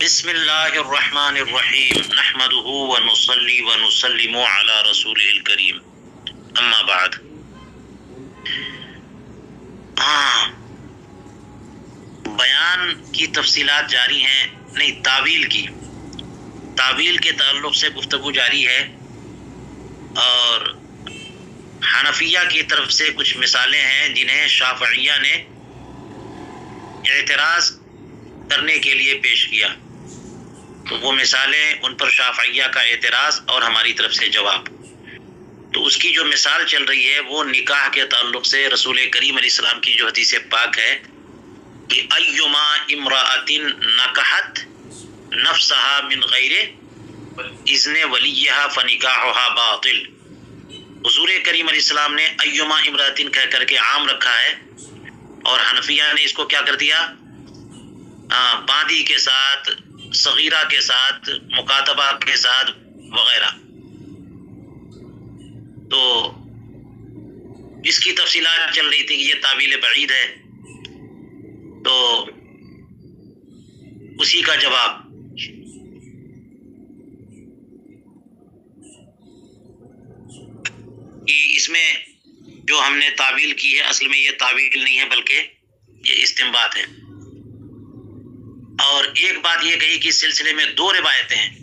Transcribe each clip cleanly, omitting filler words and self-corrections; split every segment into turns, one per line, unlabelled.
بسم اللہ الرحمن الرحیم نحمده ونصلی ونسلم علی رسوله الکریم اما بعد۔ بیان کی تفصیلات جاری ہیں، نہیں تعویل کے تعلق سے گفتگو جاری ہے، اور حنفیہ کی طرف سے کچھ مثالیں ہیں جنہیں شافعیہ نے اعتراض کرنے کے لیے پیش کیا، تو وہ مثالیں، ان پر شافعیہ کا اعتراض اور ہماری طرف سے جواب۔ تو اس کی جو مثال چل رہی ہے وہ نکاح کے تعلق سے رسول کریم علیہ السلام کی جو حدیث پاک ہے کہ ایما امرأۃ نکحت نفسها من غیر اذن ولیہا فنکاحها باطل۔ حضور کریم علیہ السلام نے ایما امرأۃ کہہ کر کے عام رکھا ہے، اور حنفیہ نے اس کو کیا کر دیا، باندی کے ساتھ، صغیرہ کے ساتھ، مکاتبہ کے ساتھ وغیرہ۔ تو اس کی تفصیلات چل رہی تھی کہ یہ تعویل بعید ہے، تو اسی کا جواب کہ اس میں جو ہم نے تعویل کی ہے اصل میں یہ تعویل نہیں ہے بلکہ یہ استنباط ہے۔ اور ایک بات یہ کہی کہ اس سلسلے میں دو روایتیں ہیں،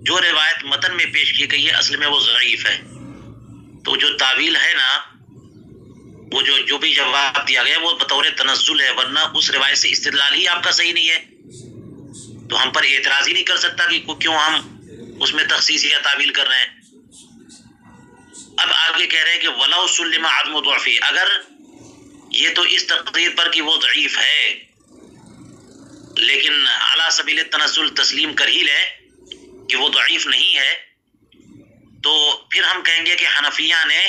جو روایت متن میں پیش کی گئی ہے اصل میں وہ ضعیف ہے، تو جو تعویل ہے نا، وہ جو بھی جواب دیا گیا وہ بطور تنزل ہے، ورنہ اس روایت سے استدلال ہی آپ کا صحیح نہیں ہے، تو ہم پر اعتراض ہی نہیں کر سکتا کہ کیوں ہم اس میں تخصیص یا تعویل کر رہے ہیں۔ اب آگے کہہ رہے ہیں کہ وَلَوْ سُلِّمَ عَدْمُ ضُعْفِهِ، اگر یہ تو اس تقدیر پر کہ وہ ضعیف ہے، لیکن علی سبیل التنزل تسلیم کر ہی لیں کہ وہ ضعیف نہیں ہے، تو پھر ہم کہیں گے کہ حنفیہ نے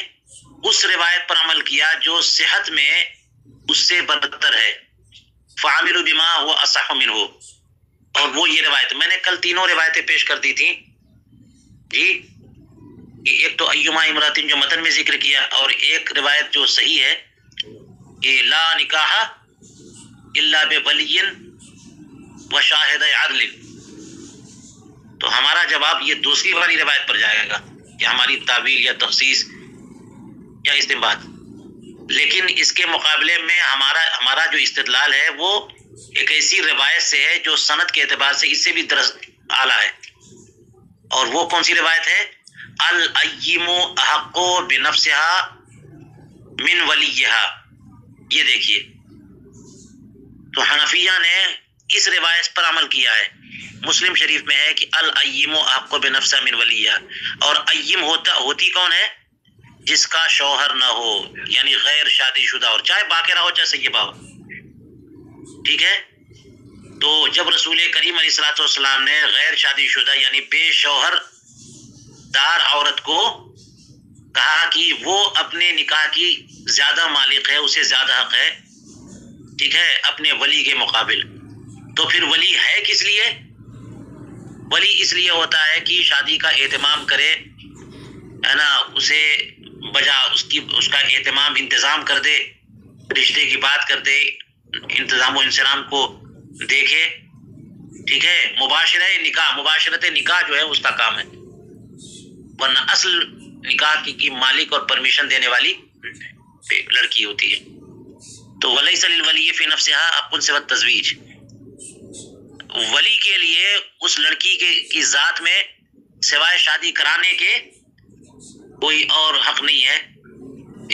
اس روایت پر عمل کیا جو صحت میں اس سے بدتر ہے، فَعَمِلُوا بِمَا هُوَ أَصَحُّ مِنْهُ، اور وہ یہ روایت میں نے کل تینوں روایتیں پیش کر دی تھیں جی، ایک تو ایما امرأۃ جو متن میں ذکر کیا، اور ایک روایت جو صحیح ہے کہ لا نکاح الا بولی وشاہد عدل۔ تو ہمارا جواب یہ دوسری والی روایت پر جائے گا کہ ہماری تعویل یا تخصیص یا استنباط، لیکن اس کے مقابلے میں ہمارا جو استدلال ہے وہ ایک ایسی روایت سے ہے جو سند کے اعتبار سے اس سے بھی درجہ اعلیٰ ہے، اور وہ کون سی روایت ہے؟ الایم احق بنفسها من ولیہا۔ یہ دیکھیے، تو حنفیہ نے اس روایت پر عمل کیا ہے، مسلم شریف میں ہے کہ الایم احق بنفسها من ولیہا، اور ایم ہوتی کون ہے؟ جس کا شوہر نہ ہو، یعنی غیر شادی شدہ، اور چاہے باقرہ ہو چاہے سیبہ ہو، ٹھیک ہے۔ تو جب رسول کریم علیہ الصلوۃ والسلام نے غیر شادی شدہ یعنی بے شوہر دار عورت کو کہا کہ وہ اپنے نکاح کی زیادہ مالک ہے، اسے زیادہ حق ہے، ٹھیک ہے، اپنے ولی کے مقابل، تو پھر ولی ہے کس لیے؟ ولی اس لیے ہوتا ہے کہ شادی کا اہتمام کرے، ہے نا، اسے بجا اس کا اہتمام انتظام کر دے، رشتے کی بات کر دے، انتظام و انصرام کو دیکھے، ٹھیک ہے، مباشرت نکاح جو ہے اس کا کام ہے، ورنہ اصل نکاح کی مالک اور پرمیشن دینے والی لڑکی ہوتی ہے۔ تو ولیس للولی فی نفسها حق سوى التزویج، ولی کے لیے اس لڑکی کی ذات میں سوائے شادی کرانے کے کوئی اور حق نہیں ہے،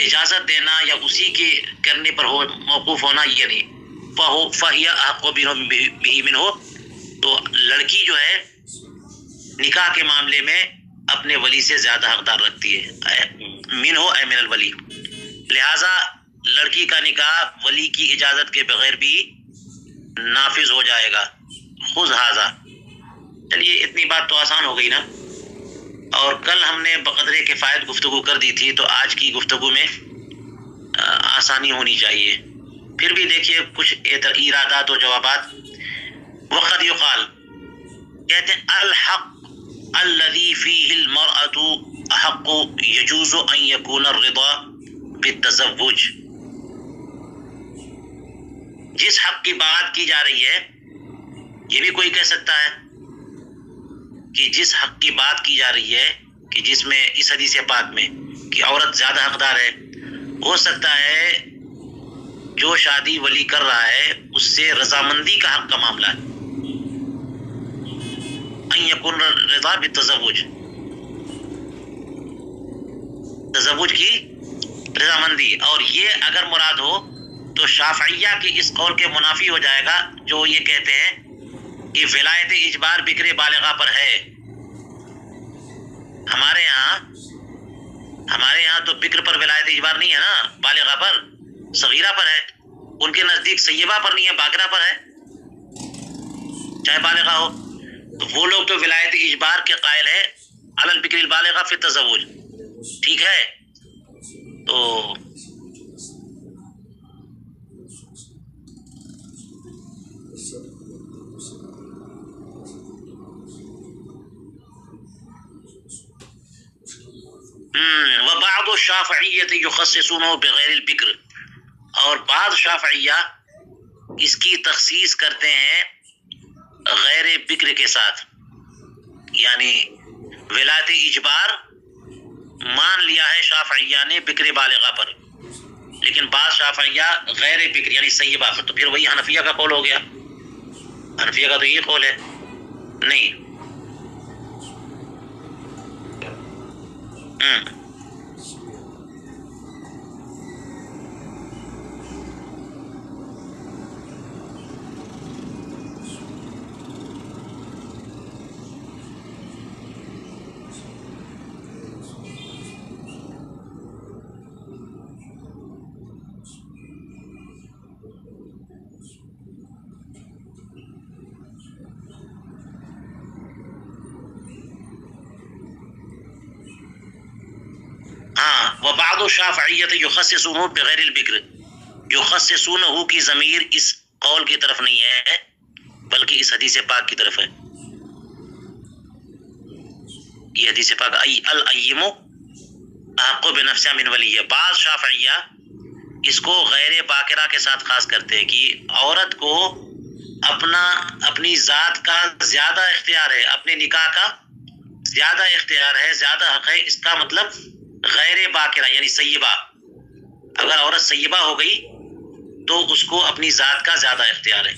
اجازت دینا یا اسی کے کرنے پر موقوف ہونا یہ نہیں، فَهِيَ أَحَقُّ بِهِ مِنْهُ، تو لڑکی جو ہے نکاح کے معاملے میں اپنے ولی سے زیادہ حقدار رکھتی ہے، منہ اے من الولی، لہذا لڑکی کا نکاح ولی کی اجازت کے بغیر بھی نافذ ہو جائے گا، خذ ھذا۔ چلیے اتنی بات تو آسان ہو گئی نا، اور کل ہم نے بقدر کفایت گفتگو کر دی تھی، تو آج کی گفتگو میں آسانی ہونی چاہیے۔ پھر بھی دیکھیے کچھ ایرادات و جوابات۔ وقد یقال، کہتے ہیں الحق الذي فيه المرأة احق يجوز ان يكون الرضا بالتزوج، جس حق کی بات کی جا رہی ہے یہ بھی کوئی کہہ سکتا ہے کہ جس حق کی بات کی جا رہی ہے کہ جس میں اس حدیث پاک میں کہ عورت زیادہ حقدار ہے، ہو سکتا ہے جو شادی ولی کر رہا ہے اس سے رضامندی کا حق کا معاملہ ہے، ان یکن رضا بالتزوج، تزوج کی رضامندی، اور یہ اگر مراد ہو تو شافعیہ کے اس قول کے منافی ہو جائے گا جو یہ کہتے ہیں کہ ولایت اجبار بکر بالغہ پر ہے۔ ہمارے یہاں تو بکر پر ولایت اجبار نہیں ہے نا، بالغہ پر، صغیرہ پر ہے۔ ان کے نزدیک سیبہ پر نہیں ہے، باکرہ پر ہے، چاہے بالغہ ہو۔ تو وہ لوگ تو ولایت اجبار کے قائل ہے علی البکر البالغہ فی التزوج، ٹھیک ہے؟ تو وبعض الشافعیۃ یخصصونه بغیر البکر، اور بعض شافعیہ اس کی تخصیص کرتے ہیں غیر بکر کے ساتھ، یعنی ولایت اجبار مان لیا ہے شافعیہ نے بکر بالغہ پر، لیکن بعض شافعیہ غیر بکر یعنی سیبہ پر، تو پھر وہی حنفیہ کا قول ہو گیا۔ حنفیہ کا تو یہ قول ہے نہیں۔ وبعض الشافعیۃ یخصصونه بغیر البکر، یخصصونه کی ضمیر اس قول کی طرف نہیں ہے بلکہ اس حدیث پاک کی طرف ہے۔ یہ حدیث پاک الایم احق بنفسها من ولیہ، بعض شافعیہ اس کو غیر باکرہ کے ساتھ خاص کرتے ہیں کہ عورت کو اپنی ذات کا زیادہ اختیار ہے، اپنے نکاح کا زیادہ اختیار ہے، زیادہ حق ہے۔ اس کا مطلب غیر باکرہ یعنی سیبہ، اگر عورت سیبہ ہو گئی تو اس کو اپنی ذات کا زیادہ اختیار ہے۔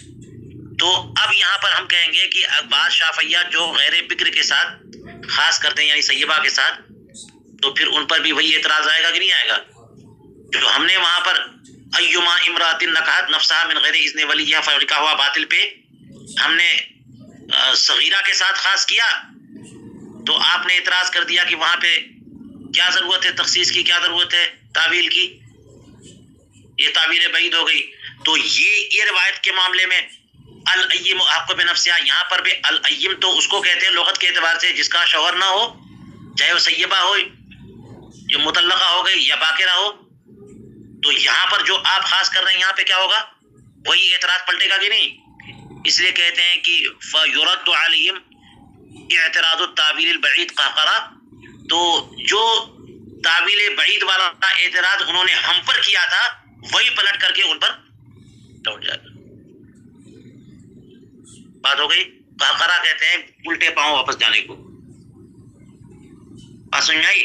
تو اب یہاں پر ہم کہیں گے کہ بعض شافعیہ جو غیر بکر کے ساتھ خاص کرتے ہیں یعنی سیبہ کے ساتھ، تو پھر ان پر بھی وہی اعتراض آئے گا کہ نہیں آئے گا؟ جو ہم نے وہاں پر ایما امرات نکحت نفسها من غیر اذن ولیہ فنکاحها باطل پہ ہم نے صغیرہ کے ساتھ خاص کیا، تو آپ نے اعتراض کر دیا کہ وہاں پہ کیا ضرورت ہے تخصیص کی، کیا ضرورت ہے تعویل کی، یہ تعویل بعید ہو گئی۔ تو یہ روایت کے معاملے میں الایم احق بنفسها، یہاں پر بھی الایم تو اس کو کہتے ہیں لغت کے اعتبار سے جس کا شوہر نہ ہو، چاہے وہ سیبہ ہو، جو مطلقہ ہو گئی یا باکرہ ہو۔ تو یہاں پر جو آپ خاص کر رہے ہیں یہاں پہ کیا ہوگا؟ وہی اعتراض پلٹے گا کہ نہیں؟ اس لیے کہتے ہیں کہ فَيُرَدُّ عَلَيْهِمْ اعتراض التعویل البعید قہقرہ، تو جو تعویل بعید والا اعتراض انہوں نے ہم پر کیا تھا وہی پلٹ کر کے ان پر لوٹ جائے گا۔ بات ہو گئی؟ قہقرہ کہتے ہیں الٹے پاؤں واپس جانے کو۔ بات سمجھ آئی؟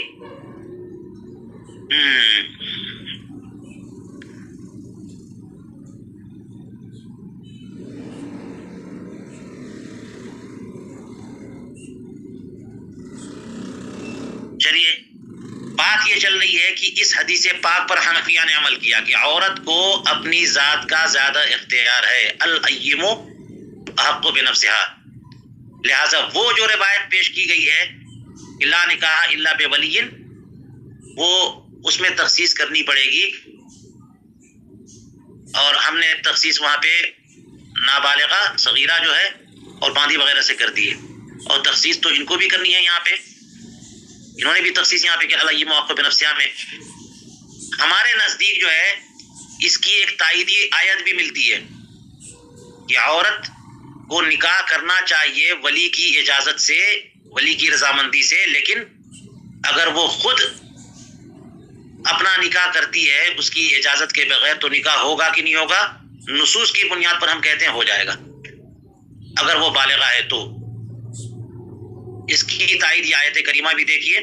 چلیے بات یہ چل رہی ہے کہ اس حدیث پاک پر حنفیہ نے عمل کیا کہ عورت کو اپنی ذات کا زیادہ اختیار ہے، الایم احق بنفسها، لہذا وہ جو روایت پیش کی گئی ہے لا نکاح الا بولی، وہ اس میں تخصیص کرنی پڑے گی، اور ہم نے تخصیص وہاں پہ نابالغہ صغیرہ جو ہے اور باندھی وغیرہ سے کر دی ہے، اور تخصیص تو ان کو بھی کرنی ہے، یہاں پہ انہوں نے بھی تخصیص یہاں پہ کہ الایم احق بنفسها میں۔ ہمارے نزدیک جو ہے اس کی ایک تائیدی آیت بھی ملتی ہے کہ عورت کو نکاح کرنا چاہیے ولی کی اجازت سے، ولی کی رضامندی سے، لیکن اگر وہ خود اپنا نکاح کرتی ہے اس کی اجازت کے بغیر تو نکاح ہوگا کہ نہیں ہوگا؟ نصوص کی بنیاد پر ہم کہتے ہیں ہو جائے گا۔ اگر وہ بالغہ ہے تو۔ اس کی تائید یہ آیت کریمہ بھی دیکھیے،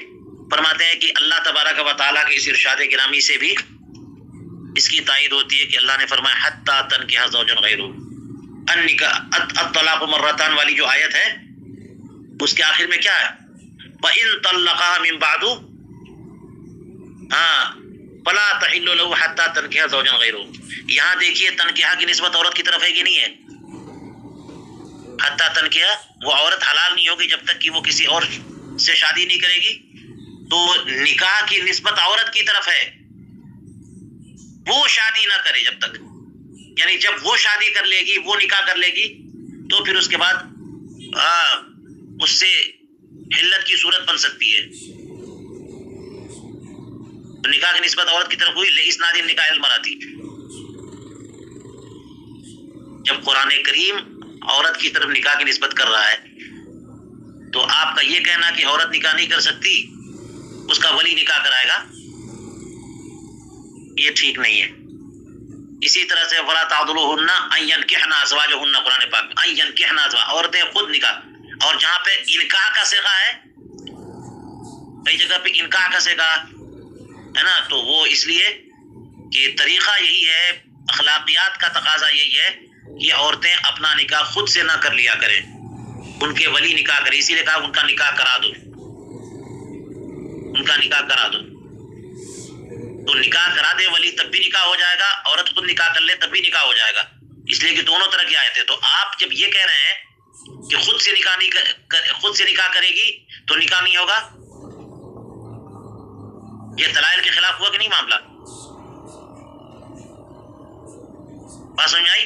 فرماتے ہیں کہ اللہ تبارک و تعالیٰ کے اس ارشاد گرامی سے بھی اس کی تائید ہوتی ہے کہ اللہ نے فرمایا حتی تنکح زوجا غیرہ، الطلاق مرتان والی جو آیت ہے اس کے آخر میں کیا ہے؟ وَإِن طَلَّقَهَا مِن بَعْدُ فَلَا تَحِلُّ لَهُ حَتَّى تَنكِحَ زَوْجًا غَيْرَهُ۔ یہاں دیکھیے تنکیہ کی نسبت عورت کی طرف ہے کہ نہیں ہے؟ حتیٰ تنکیہ، وہ عورت حلال نہیں ہوگی جب تک کہ وہ کسی اور سے شادی نہیں کرے گی، تو نکاح کی نسبت عورت کی طرف ہے، وہ شادی نہ کرے جب تک، یعنی جب وہ شادی کر لے گی، وہ نکاح کر لے گی، تو پھر اس کے بعد اس سے حلت کی صورت بن سکتی ہے۔ تو نکاح کی نسبت عورت کی طرف ہوئی، لِإِسْنَادِ النِّکَاحِ الْمَرْأَةِ۔ جب قرآن کریم عورت کی طرف نکاح کی نسبت کر رہا ہے تو آپ کا یہ کہنا کہ عورت نکاح نہیں کر سکتی، اس کا ولی نکاح کرائے گا، یہ ٹھیک نہیں ہے۔ اسی طرح سے وَلَا تَعْضُلُوهُنَّ أَن يَنكِحْنَ أَزْوَاجَهُنَّ، قرآن پاک میں أَن يَنكِحْنَ أَزْوَاجَهُنَّ، عورتیں خود نکاح، اور جہاں پہ انکاح کا صیغہ ہے، کئی جگہ پہ انکاح کا صیغہ ہے نا، تو وہ اس لیے کہ طریقہ یہی ہے، اخلاقیات کا تقاضا یہی ہے کہ عورتیں اپنا نکاح خود سے نہ کر لیا کریں، ان کے ولی نکاح کریں، اسی لیے کہا ان کا نکاح کرا دو، ان کا نکاح کرا دو۔ تو نکاح کرا دے ولی تب بھی نکاح ہو جائے گا، عورت خود نکاح کر لے تب بھی نکاح ہو جائے گا، اس لیے کہ دونوں طرح کی آیت ہے۔ تو آپ جب یہ کہہ رہے ہیں کہ خود سے نکاح کرے گی تو نکاح نہیں ہوگا، یہ دلائل کے خلاف ہوا کہ نہیں معاملہ؟ بات سمجھ آئی؟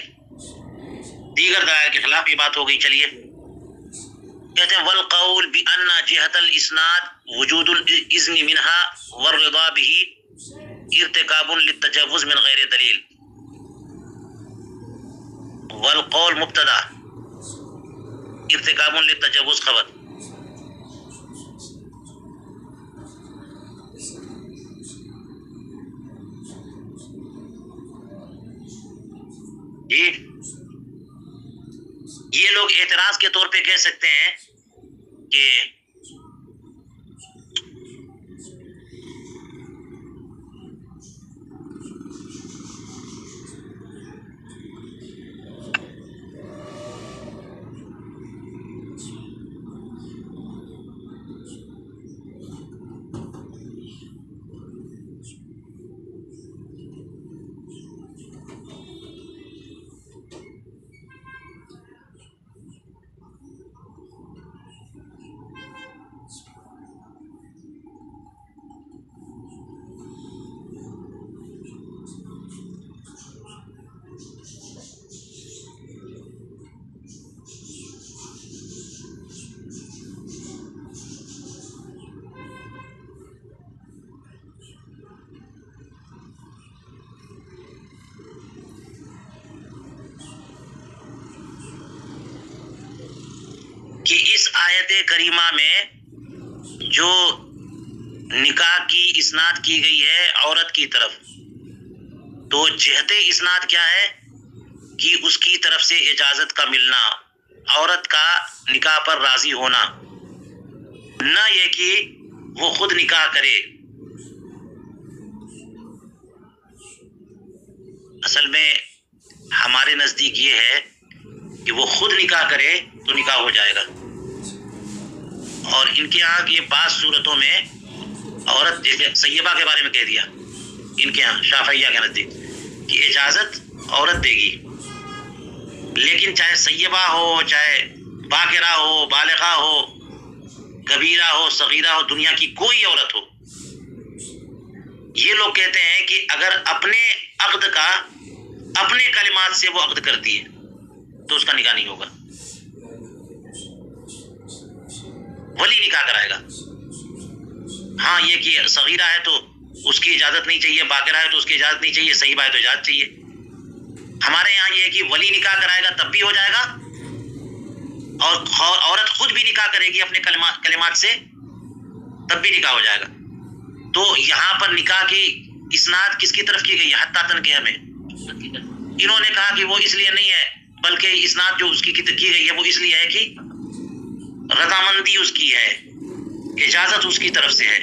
دیگر دلائل کے خلاف یہ بات ہو گئی۔ چلیے کہتے ہیں والقول بأن جهة الاسناد وجود الاذن منها والرضا به ارتکاب للتجوز من غیر دلیل۔ والقول مبتدا، ارتکاب للتجوز خبر۔ جی یہ لوگ اعتراض کے طور پہ کہہ سکتے ہیں کہ اس آیت کریمہ میں جو نکاح کی اسناد کی گئی ہے عورت کی طرف، تو جہت اسناد کیا ہے کہ اس کی طرف سے اجازت کا ملنا، عورت کا نکاح پر راضی ہونا، نہ یہ کہ وہ خود نکاح کرے۔ اصل میں ہمارے نزدیک یہ ہے کہ وہ خود نکاح کرے تو نکاح ہو جائے گا، اور ان کے ہاں یہ بعض صورتوں میں عورت، جیسے سیبہ کے بارے میں کہہ دیا ان کے ہاں شافعیہ کے نزدیک کہ اجازت عورت دے گی، لیکن چاہے سیبہ ہو، چاہے باکرہ ہو، بالغہ ہو، کبیرہ ہو، صغیرہ ہو، دنیا کی کوئی عورت ہو، یہ لوگ کہتے ہیں کہ اگر اپنے عقد کا اپنے کلمات سے وہ عقد کرتی ہے تو اس کا نکاح نہیں ہوگا، ولی نکاح کرائے گا۔ ہاں یہ کہ صغیرہ ہے تو اس کی اجازت نہیں چاہیے، باقرہ ہے تو اس کی اجازت نہیں چاہیے، صحیح ہے تو اجازت چاہیے۔ ہمارے یہاں یہ ہے کہ ولی نکاح کرائے گا تب بھی ہو جائے گا، اور عورت خود بھی نکاح کرے گی اپنے کلمات سے تب بھی نکاح ہو جائے گا۔ تو یہاں پر نکاح کی اسناد کس کی طرف کی گئی ہے؟ حتیٰ تنکیہ میں انہوں نے کہا کہ وہ اس لیے نہیں ہے بلکہ اسناد جو اس کی گئی ہے وہ اس لیے ہے کہ رضامندی اس کی ہے، اجازت اس کی طرف سے ہے.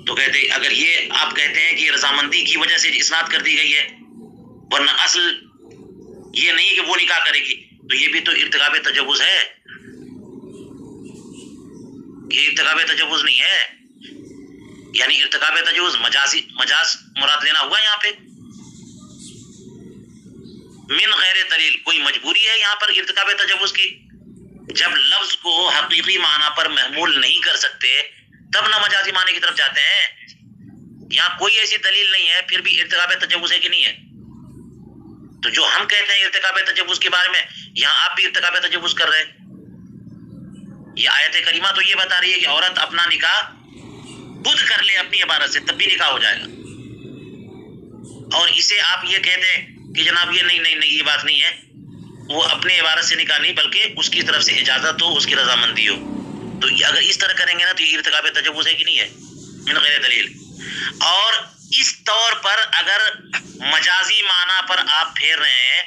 تو کہتے اگر یہ آپ کہتے ہیں کہ رضامندی کی وجہ سے اسناد کر دی گئی ہے ورنہ اصل یہ نہیں کہ وہ نکاح کرے گی، تو یہ بھی تو ارتکاب تجوز ہے. یہ ارتکاب تجوز نہیں ہے، یعنی ارتکاب تجوز مجاز مراد لینا ہوا یہاں پہ. من غیر دلیل، کوئی مجبوری ہے یہاں پر ارتکاب تجوز کی؟ جب لفظ کو حقیقی معنی پر محمول نہیں کر سکتے تب نہ مجازی معنی کی طرف جاتے ہیں. یہاں کوئی ایسی دلیل نہیں ہے پھر بھی ارتکاب تجوز ہے کہ نہیں ہے؟ تو جو ہم کہتے ہیں ارتکاب تجوز کے بارے میں، یہاں آپ بھی ارتکاب تجوز کر رہے ہیں. یہ آیت کریمہ تو یہ بتا رہی ہے کہ عورت اپنا نکاح خود کر لے اپنی عبارت سے تب بھی نکاح ہو جائے گا، اور اسے آپ یہ کہتے ہیں کہ جناب یہ نہیں یہ بات نہیں ہے، وہ اپنے عبارت سے نکاح نہیں بلکہ اس کی طرف سے اجازت ہو، اس کی رضامندی ہو. تو اگر اس طرح کریں گے نا تو یہ ارتکاب تجوز ہے کہ نہیں ہے من غیر دلیل. اور اس طور پر اگر مجازی معنی پر آپ پھیر رہے ہیں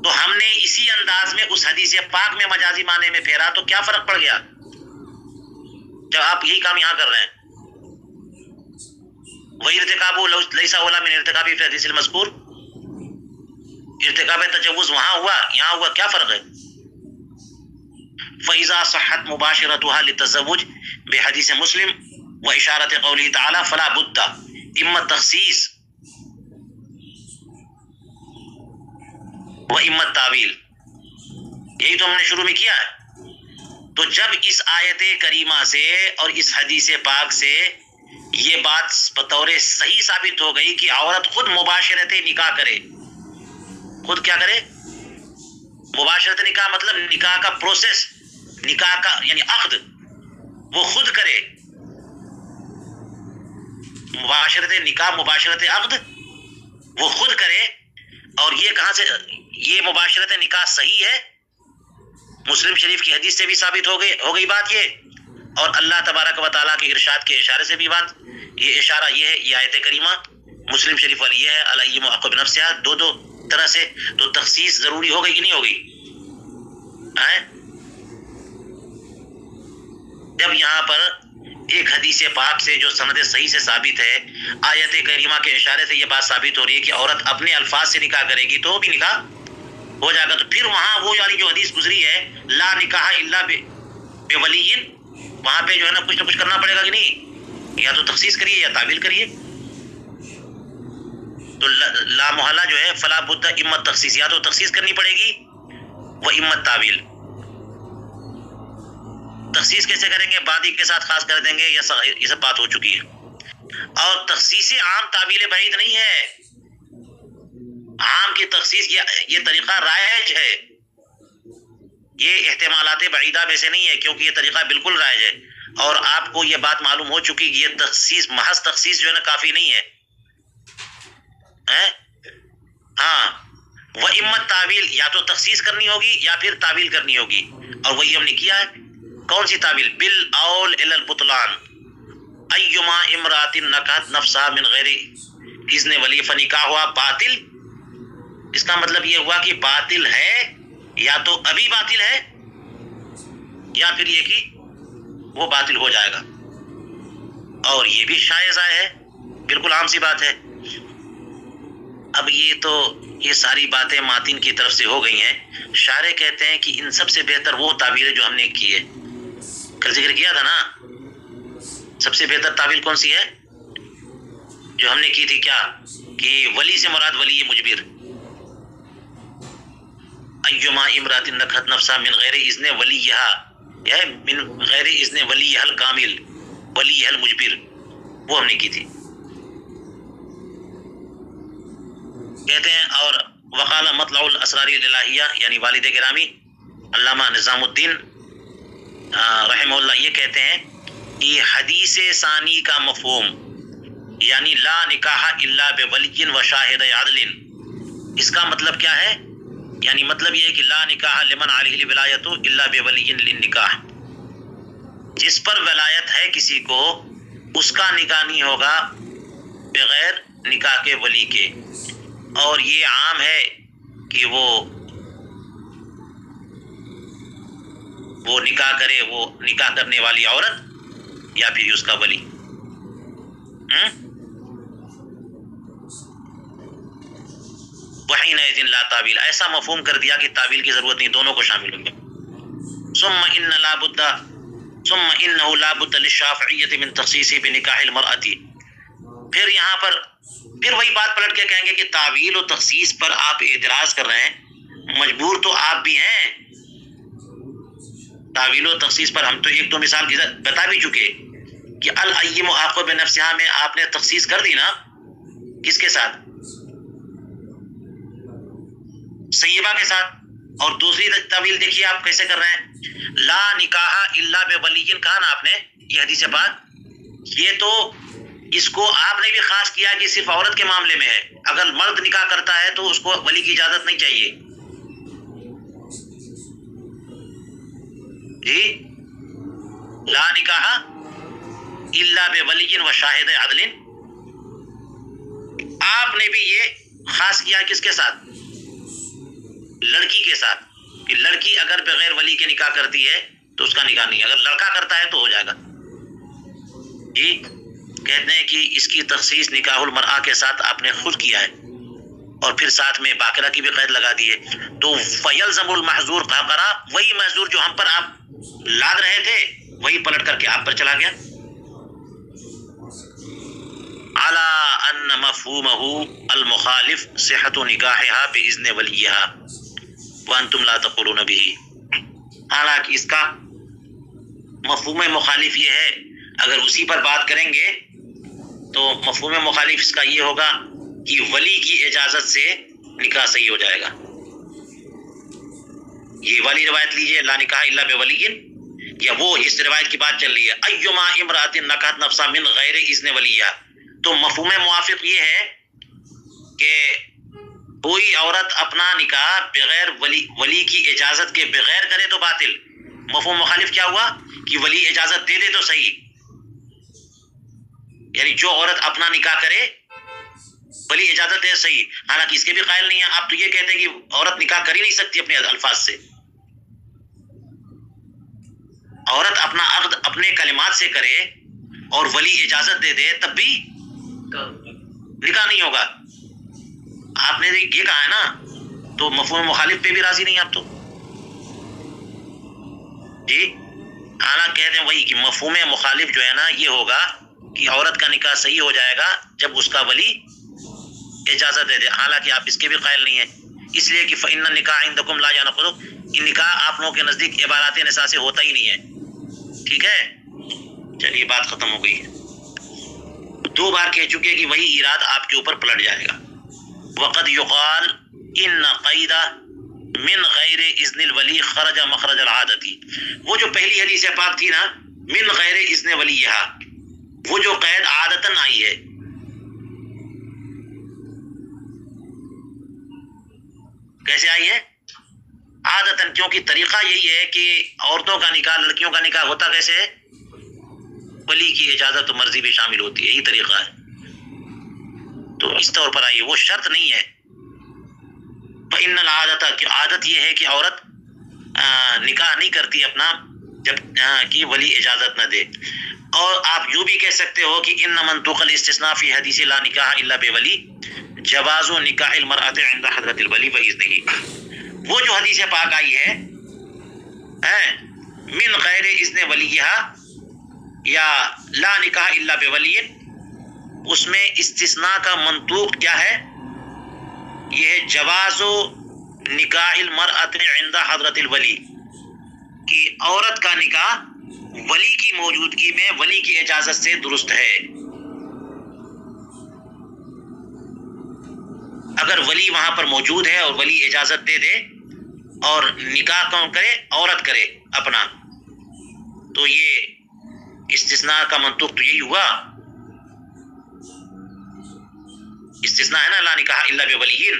تو ہم نے اسی انداز میں اس حدیث پاک میں مجازی معنی میں پھیرا تو کیا فرق پڑ گیا جب آپ یہی کام یہاں کر رہے ہیں؟ وہی ارتکاب لیس اولا من ارتکاب فی الحدیث المذکور، ارتکاب تجوز وہاں ہوا یہاں ہوا، کیا فرق ہے؟ فَإِذَا صَحَّتْ مُبَاشِرَتُهَا لِلتَّزَوُّجِ بحدیث مسلم وإشارة قوله تعالی فلا بد اما التخصیص و اما التاویل. یہی تو ہم نے شروع میں کیا ہے. تو جب اس آیت کریمہ سے اور اس حدیث پاک سے یہ بات بطور صحیح ثابت ہو گئی کہ عورت خود مباشرت نکاح کرے، خود کیا کرے؟ مباشرت نکاح مطلب نکاح کا پروسیس، نکاح کا یعنی عقد وہ خود کرے. مباشرت نکاح مباشرت عقد وہ خود کرے. اور یہ کہاں سے یہ مباشرت نکاح صحیح ہے؟ مسلم شریف کی حدیث سے بھی ثابت ہو گئی بات یہ، اور اللہ تبارک و تعالیٰ کے ارشاد کے اشارے سے بھی بات. یہ اشارہ یہ ہے، یہ آیت کریمہ مسلم شریف والی یہ ہے الایمُ احق بنفسہا، دو طرح سے. تو تخصیص ضروری ہو گئی کہ نہیں ہو گئی؟ جب یہاں پر ایک حدیث پاک سے جو سند صحیح سے ثابت ہے، آیت کریمہ کے اشارے سے یہ بات ثابت ہو رہی ہے کہ عورت اپنے الفاظ سے نکاح کرے گی تو بھی نکاح ہو جائے گا. تو پھر وہاں وہ والی جو حدیث گزری ہے لا نکاح الا بولی، وہاں پہ جو ہے نا کچھ کرنا پڑے گا کہ نہیں؟ یا تو تخصیص کریے یا تعویل کریے. تو لا محالہ جو ہے فلا بد اما تخصیص، یا تو تخصیص کرنی پڑے گی و اما تعویل. تخصیص کیسے کریں گے؟ بعدی کے ساتھ خاص کر دیں گے، یہ سب بات ہو چکی ہے. اور تخصیص عام تعویل بعید نہیں ہے. عام کی تخصیص یہ طریقہ رائج ہے، یہ احتمالات بعیدہ میں سے نہیں ہے، کیونکہ یہ طریقہ بالکل رائج ہے. اور آپ کو یہ بات معلوم ہو چکی کہ یہ تخصیص محض تخصیص جو ہے نا کافی نہیں ہے. ہاں وہ امت تعویل، یا تو تخصیص کرنی ہوگی یا پھر تعویل کرنی ہوگی، اور وہی ہم نے کیا ہے. کون سی تعویل؟ بالاول الی البطلان ایما امرات نکحت نفسها من غیر اذن ولی فنکاح ہوا باطل. اس کا مطلب یہ ہوا کہ باطل ہے، یا تو ابھی باطل ہے یا پھر یہ کہ وہ باطل ہو جائے گا. اور یہ بھی شائع ہے، بالکل عام سی بات ہے. اب یہ ساری باتیں ماتن کی طرف سے ہو گئی ہیں. شارح کہتے ہیں کہ ان سب سے بہتر وہ تعبیریں جو ہم نے کی ہے، کل ذکر کیا تھا نا. سب سے بہتر تعبیر کون سی ہے جو ہم نے کی تھی؟ کیا کہ ولی سے مراد ولی مجبر، ایما امرات نکحت نفسها من غیر اذن ولیہا، یا من غیر اذن ولیہا الکامل ولیہا المجبر، وہ ہم نے کی تھی. کہتے ہیں اور وقال مطلع الاسرار الالہیہ، یعنی والد گرامی علامہ نظام الدین رحمہ اللہ یہ کہتے ہیں کہ حدیث ثانی کا مفہوم یعنی لا نکاح الا بولی و شاہد عدل، اس کا مطلب کیا ہے؟ یعنی مطلب یہ ہے کہ لا نکاح لمن علیہ الولایۃ الا بولی للنکاح، جس پر ولایت ہے کسی کو اس کا نکاح نہیں ہوگا بغیر نکاح کے ولی کے. اور یہ عام ہے کہ وہ وہ نکاح کرے، وہ نکاح کرنے والی عورت یا پھر اس کا ولی. وحینئذ لا تعویل، ایسا مفہوم کر دیا کہ تعویل کی ضرورت نہیں، دونوں کو شامل ہوں گے. ثم انه لا بد للشافعیۃ من تخصیص بنکاح المرأۃ. پھر یہاں پر پھر وہی بات پلٹ کے کہیں گے کہ تعویل و تخصیص پر آپ اعتراض کر رہے ہیں، مجبور تو آپ بھی ہیں. تعویل و تخصیص پر ہم تو ایک دو مثال بتا بھی چکے کہ الایم احق بنفسها میں آپ نے تخصیص کر دی نا، کس کے ساتھ؟ سیبہ کے ساتھ. اور دوسری تعویل دیکھیے آپ کیسے کر رہے ہیں، لا نکاح الا بولی کہا نا آپ نے، یہ حدیث پاک، یہ تو اس کو آپ نے بھی خاص کیا کہ صرف عورت کے معاملے میں ہے. اگر مرد نکاح کرتا ہے تو اس کو ولی کی اجازت نہیں چاہیے. جی لا نکاح الا بولی و شاہد عدل، آپ نے بھی یہ خاص کیا کس کے ساتھ؟ لڑکی کے ساتھ، کہ لڑکی اگر بغیر ولی کے نکاح کرتی ہے تو اس کا نکاح نہیں، اگر لڑکا کرتا ہے تو ہو جائے گا. جی کہتے ہیں کہ اس کی تخصیص نکاح المرأہ کے ساتھ آپ نے خود کیا ہے، اور پھر ساتھ میں باقرہ کی بھی قید لگا دی ہے. تو فیلزم المحظور قہقرہ، وہی محظور جو ہم پر آپ لاد رہے تھے وہی پلٹ کر کے آپ پر چلا گیا. علی ان مفہومہ المخالف صحت نکاحها باذن ولیها وانتم لا تقولون به. حالانکہ اس کا مفہوم مخالف یہ ہے، اگر اسی پر بات کریں گے تو مفہوم مخالف اس کا یہ ہوگا کہ ولی کی اجازت سے نکاح صحیح ہو جائے گا. یہ والی روایت لیجئے، لا نکاح الا بولی، یا وہ اس روایت کی بات چل رہی ہے ایما امرأۃ نکحت نفسها من غیر اذن ولیہا. تو مفہوم موافق یہ ہے کہ کوئی عورت اپنا نکاح بغیر ولی کی اجازت کے بغیر کرے تو باطل. مفہوم مخالف کیا ہوا کہ ولی اجازت دے دے تو صحیح. یعنی جو عورت اپنا نکاح کرے ولی اجازت دے صحیح. حالانکہ اس کے بھی قائل نہیں ہیں آپ، تو یہ کہتے ہیں کہ عورت نکاح کر ہی نہیں سکتی اپنے الفاظ سے. عورت اپنا عقد اپنے کلمات سے کرے اور ولی اجازت دے دے تب بھی نکاح نہیں ہوگا. آپ نے یہ کہا ہے نا، تو مفہوم مخالف پہ بھی راضی نہیں آپ تو. جی حالانکہ کہتے ہیں وہی کہ مفہوم مخالف جو ہے نا یہ ہوگا کہ عورت کا نکاح صحیح ہو جائے گا جب اس کا ولی اجازت دے دے. حالانکہ آپ اس کے بھی قائل نہیں ہیں، اس لیے کہ فإن النکاح عندکم لا ينقض، یہ نکاح آپ لوگوں کے نزدیک عبارات نساء سے ہوتا ہی نہیں ہے. ٹھیک ہے، چلیے بات ختم ہو گئی. دو بار کہہ چکے کہ وہی اراد آپ کے اوپر پلٹ جائے گا. وقد یقال ان قید من غیر اذن الولی خرج مخرج العادتی، وہ جو پہلی حدیث پاک تھی نا من غیر اذن ولیہا، وہ جو قید عادتاً آئی ہے. کیسے آئی ہے؟ عادتاً، کیونکہ طریقہ یہی ہے کہ عورتوں کا نکاح لڑکیوں کا نکاح ہوتا کیسے ہے؟ ولی کی اجازت و مرضی بھی شامل ہوتی ہے، یہی طریقہ ہے. تو اس طور پر آئیے، وہ شرط نہیں ہے. فإن العادت، کہ عادت یہ ہے کہ عورت نکاح نہیں کرتی اپنا جب کہ ولی اجازت نہ دے. اور آپ یوں بھی کہہ سکتے ہو کہ ان منطوق الاستثناء فی حدیث لا نکاح الا بولی جواز نکاح المرأة عند حضرت الولی وإذنہ. وہ جو حدیث پاک آئی ہے من غیر اذن ولیہا یا لا نکاح الا بولی، اس میں استثناء کا منطوق کیا ہے؟ یہ ہے جواز نکاح المرأة عند حضرت الولی، کہ عورت کا نکاح ولی کی موجودگی میں ولی کی اجازت سے درست ہے. اگر ولی وہاں پر موجود ہے اور ولی اجازت دے دے اور نکاح کون کرے؟ عورت کرے اپنا، تو یہ استثناء کا منطوق تو یہی ہوا. استثناء ہے نا لا نکاح الا بولی،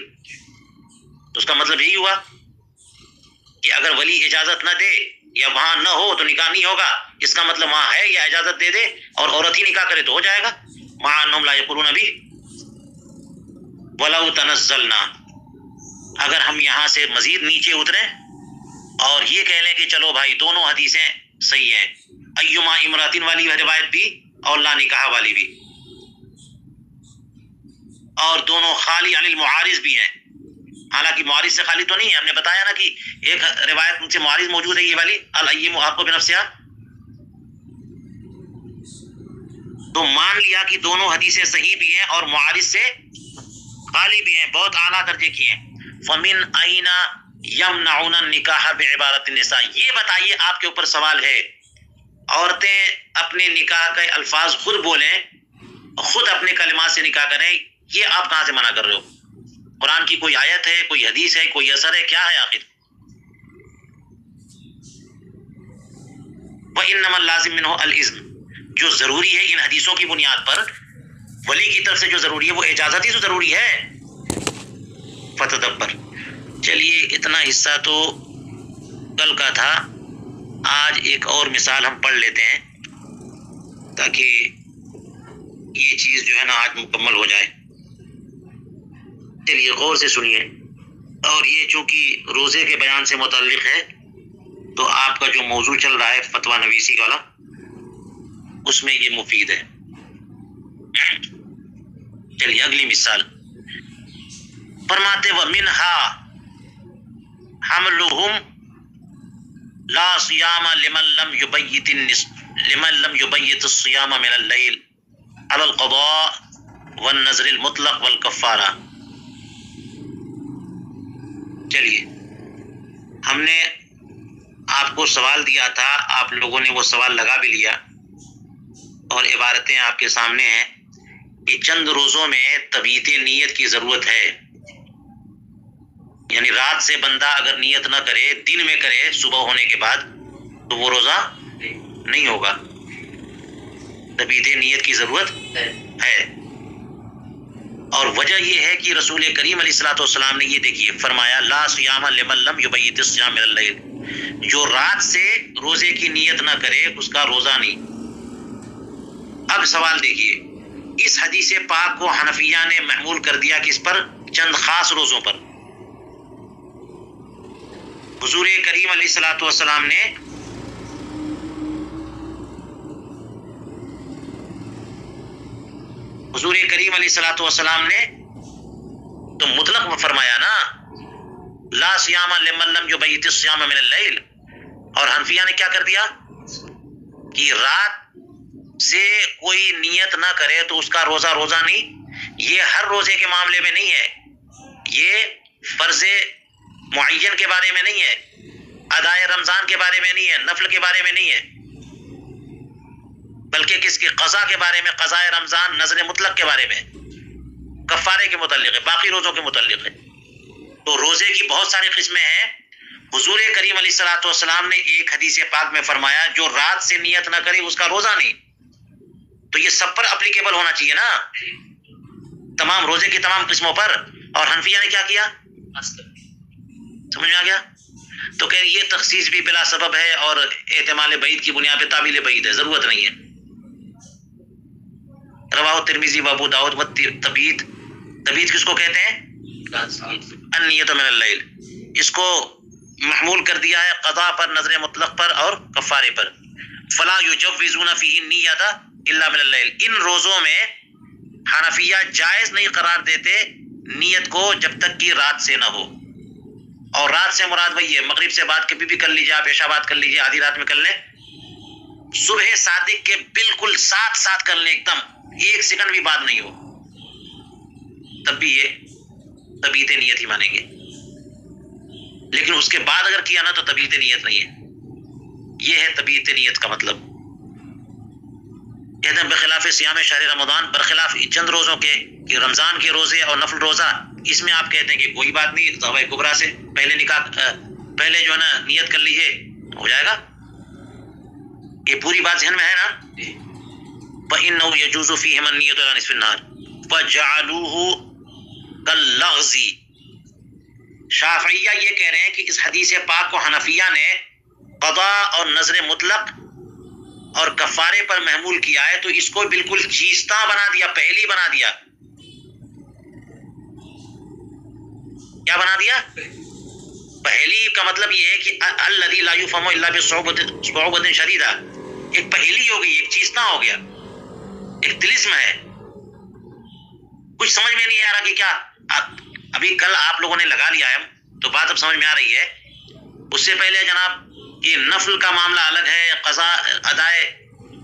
تو اس کا مطلب یہی ہوا کہ اگر ولی اجازت نہ دے یا وہاں نہ ہو تو نکاح نہیں ہوگا. اس کا مطلب وہاں ہے یا اجازت دے دے اور عورت ہی نکاح کرے تو ہو جائے گا. مع انہم لا یقولون بھی ولو تنزلنا، اگر ہم یہاں سے مزید نیچے اتریں اور یہ کہہ لیں کہ چلو بھائی دونوں حدیثیں صحیح ہیں، ایما امراتن والی روایت بھی اور لا نکاح والی بھی، اور دونوں خالی عن المعارض بھی ہیں، حالانکہ معارض سے خالی تو نہیں ہے، ہم نے بتایا نا کہ ایک روایت ان سے معارض موجود ہے، یہ والی الایم احق بنفسہا، تو مان لیا کہ دونوں حدیثیں صحیح بھی ہیں اور معارض سے خالی بھی ہیں، بہت اعلیٰ درجے کی ہیں۔ فمن این یمنعون النکاح بعبارت النساء، یہ بتائیے آپ کے اوپر سوال ہے، عورتیں اپنے نکاح کے الفاظ خود بولیں، خود اپنے کلمات سے نکاح کریں، یہ آپ کہاں سے منع کر رہے ہو؟ قرآن کی کوئی آیت ہے، کوئی حدیث ہے، کوئی اثر ہے، کیا ہے آخر؟ وَإِنَّمَا اللَّازِمُ مِنْهُ الْإِذْنُ، جو ضروری ہے ان حدیثوں کی بنیاد پر، ولی کی طرف سے جو ضروری ہے وہ اجازت ہی تو ضروری ہے۔ فتدبر، چلیے اتنا حصہ تو کل کا تھا، آج ایک اور مثال ہم پڑھ لیتے ہیں تاکہ یہ چیز جو ہے نا آج مکمل ہو جائے۔ چلیے غور سے سنیے، اور یہ چونکہ روزے کے بیان سے متعلق ہے تو آپ کا جو موضوع چل رہا ہے فتویٰ نویسی والا، اس میں یہ مفید ہے۔ چلیے اگلی مثال فرماتے وَمِنْهَا حَمْلُهُمْ لا صيام لمن لم يبيت الصيام من الليل على القضاء والنذر المطلق والكفارہ۔ چلیے ہم نے آپ کو سوال دیا تھا، آپ لوگوں نے وہ سوال لگا بھی لیا، اور عبارتیں آپ کے سامنے ہیں کہ چند روزوں میں تبییت نیت کی ضرورت ہے، یعنی رات سے بندہ اگر نیت نہ کرے، دن میں کرے صبح ہونے کے بعد، تو وہ روزہ نہیں ہوگا، تبییت نیت کی ضرورت ہے۔ اور وجہ یہ ہے کہ رسول کریم علیہ الصلوۃ والسلام نے یہ دیکھیے فرمایا لا صیام لمن لم یبیت الصیام من اللیل، جو رات سے روزے کی نیت نہ کرے اس کا روزہ نہیں۔ اب سوال دیکھیے، اس حدیث پاک کو حنفیہ نے محمول کر دیا کس پر؟ چند خاص روزوں پر۔ حضور کریم علیہ الصلوۃ والسلام نے تو مطلق فرمایا نا لا صیام لمن لم یبیت الصیام من اللیل، اور حنفیہ نے کیا کر دیا کہ رات سے کوئی نیت نہ کرے تو اس کا روزہ نہیں۔ یہ ہر روزے کے معاملے میں نہیں ہے، یہ فرض معین کے بارے میں نہیں ہے، ادائے رمضان کے بارے میں نہیں ہے، نفل کے بارے میں نہیں ہے، بلکہ کس کے قضا کے بارے میں، قضاء رمضان، نذر مطلق کے بارے میں، کفارے کے متعلق ہے، باقی روزوں کے متعلق ہے۔ تو روزے کی بہت ساری قسمیں ہیں۔ حضور کریم علیہ الصلوۃ والسلام نے ایک حدیث پاک میں فرمایا جو رات سے نیت نہ کرے اس کا روزہ نہیں، تو یہ سب پر اپلیکیبل ہونا چاہیے نا، تمام روزے کی تمام قسموں پر۔ اور حنفیہ نے کیا کیا؟ سمجھ میں آ گیا؟ تو کہ یہ تخصیص بھی بلا سبب ہے اور احتمال بعید کی بنیاد پہ تعویل بعید ہے، ضرورت نہیں ہے۔ رواہ ترمذی و ابو داؤد و تبیید، تبیید کس کو کہتے ہیں؟ النیت من اللیل، اس کو محمول کر دیا ہے قضاء پر، نذر مطلق پر اور کفارے پر۔ فلا یجوزون فیہ النیۃ الا من اللیل، ان روزوں میں حنفیہ جائز نہیں قرار دیتے نیت کو جب تک کہ رات سے نہ ہو، اور رات سے مراد وہی ہے مغرب سے بعد کبھی بھی کر لیجیے آپ، عشاء بعد کر لیجیے، آدھی رات میں کر لیں، صبح صادق کے بالکل ساتھ کر لیں، ایک دم ایک سیکنڈ بھی بعد نہیں ہو، تب بھی یہ تبییت نیت ہی مانیں گے۔ لیکن اس کے بعد اگر کیا نا تو تبییت نیت نہیں ہے، یہ ہے تبییت نیت کا مطلب۔ کہتے ہیں بخلاف صیام شہر رمضان، برخلاف چند روزوں کے کہ رمضان کے روزے اور نفل روزہ، اس میں آپ کہتے ہیں کہ کوئی بات نہیں، ذبح کبریٰ سے پہلے جو ہے نا نیت کر لیجیے ہو جائے گا، یہ پوری بات ذہن میں ہے نا۔ فَإِنَّهُ يَجُوزُ فِيهِمَا النِّيَّةُ عَلَى نِصْفِ النَّهَارِ فَجَعَلُوهُ كَاللَّغْزِ۔ شافعیہ یہ کہہ رہے ہیں کہ اس حدیث پاک کو حنفیہ نے قضاء اور نذر مطلق اور کفارے پر محمول کیا ہے، تو اس کو بالکل چیستہ بنا دیا، پہلی بنا دیا۔ کیا بنا دیا؟ پہیلی کا مطلب یہ ہے کہ الذی لا یفهم الا بصعوبۃ شدیدہ، ایک پہیلی ہو گئی، ایک چیزنا ہو گیا، ایک طلسم ہے، کچھ سمجھ میں نہیں آ رہا کہ کیا. ابھی کل آپ لوگوں نے لگا لیا ہے تو بات اب سمجھ میں آ رہی ہے. اس سے پہلے جناب یہ نفل کا معاملہ الگ ہے، قضا ادائے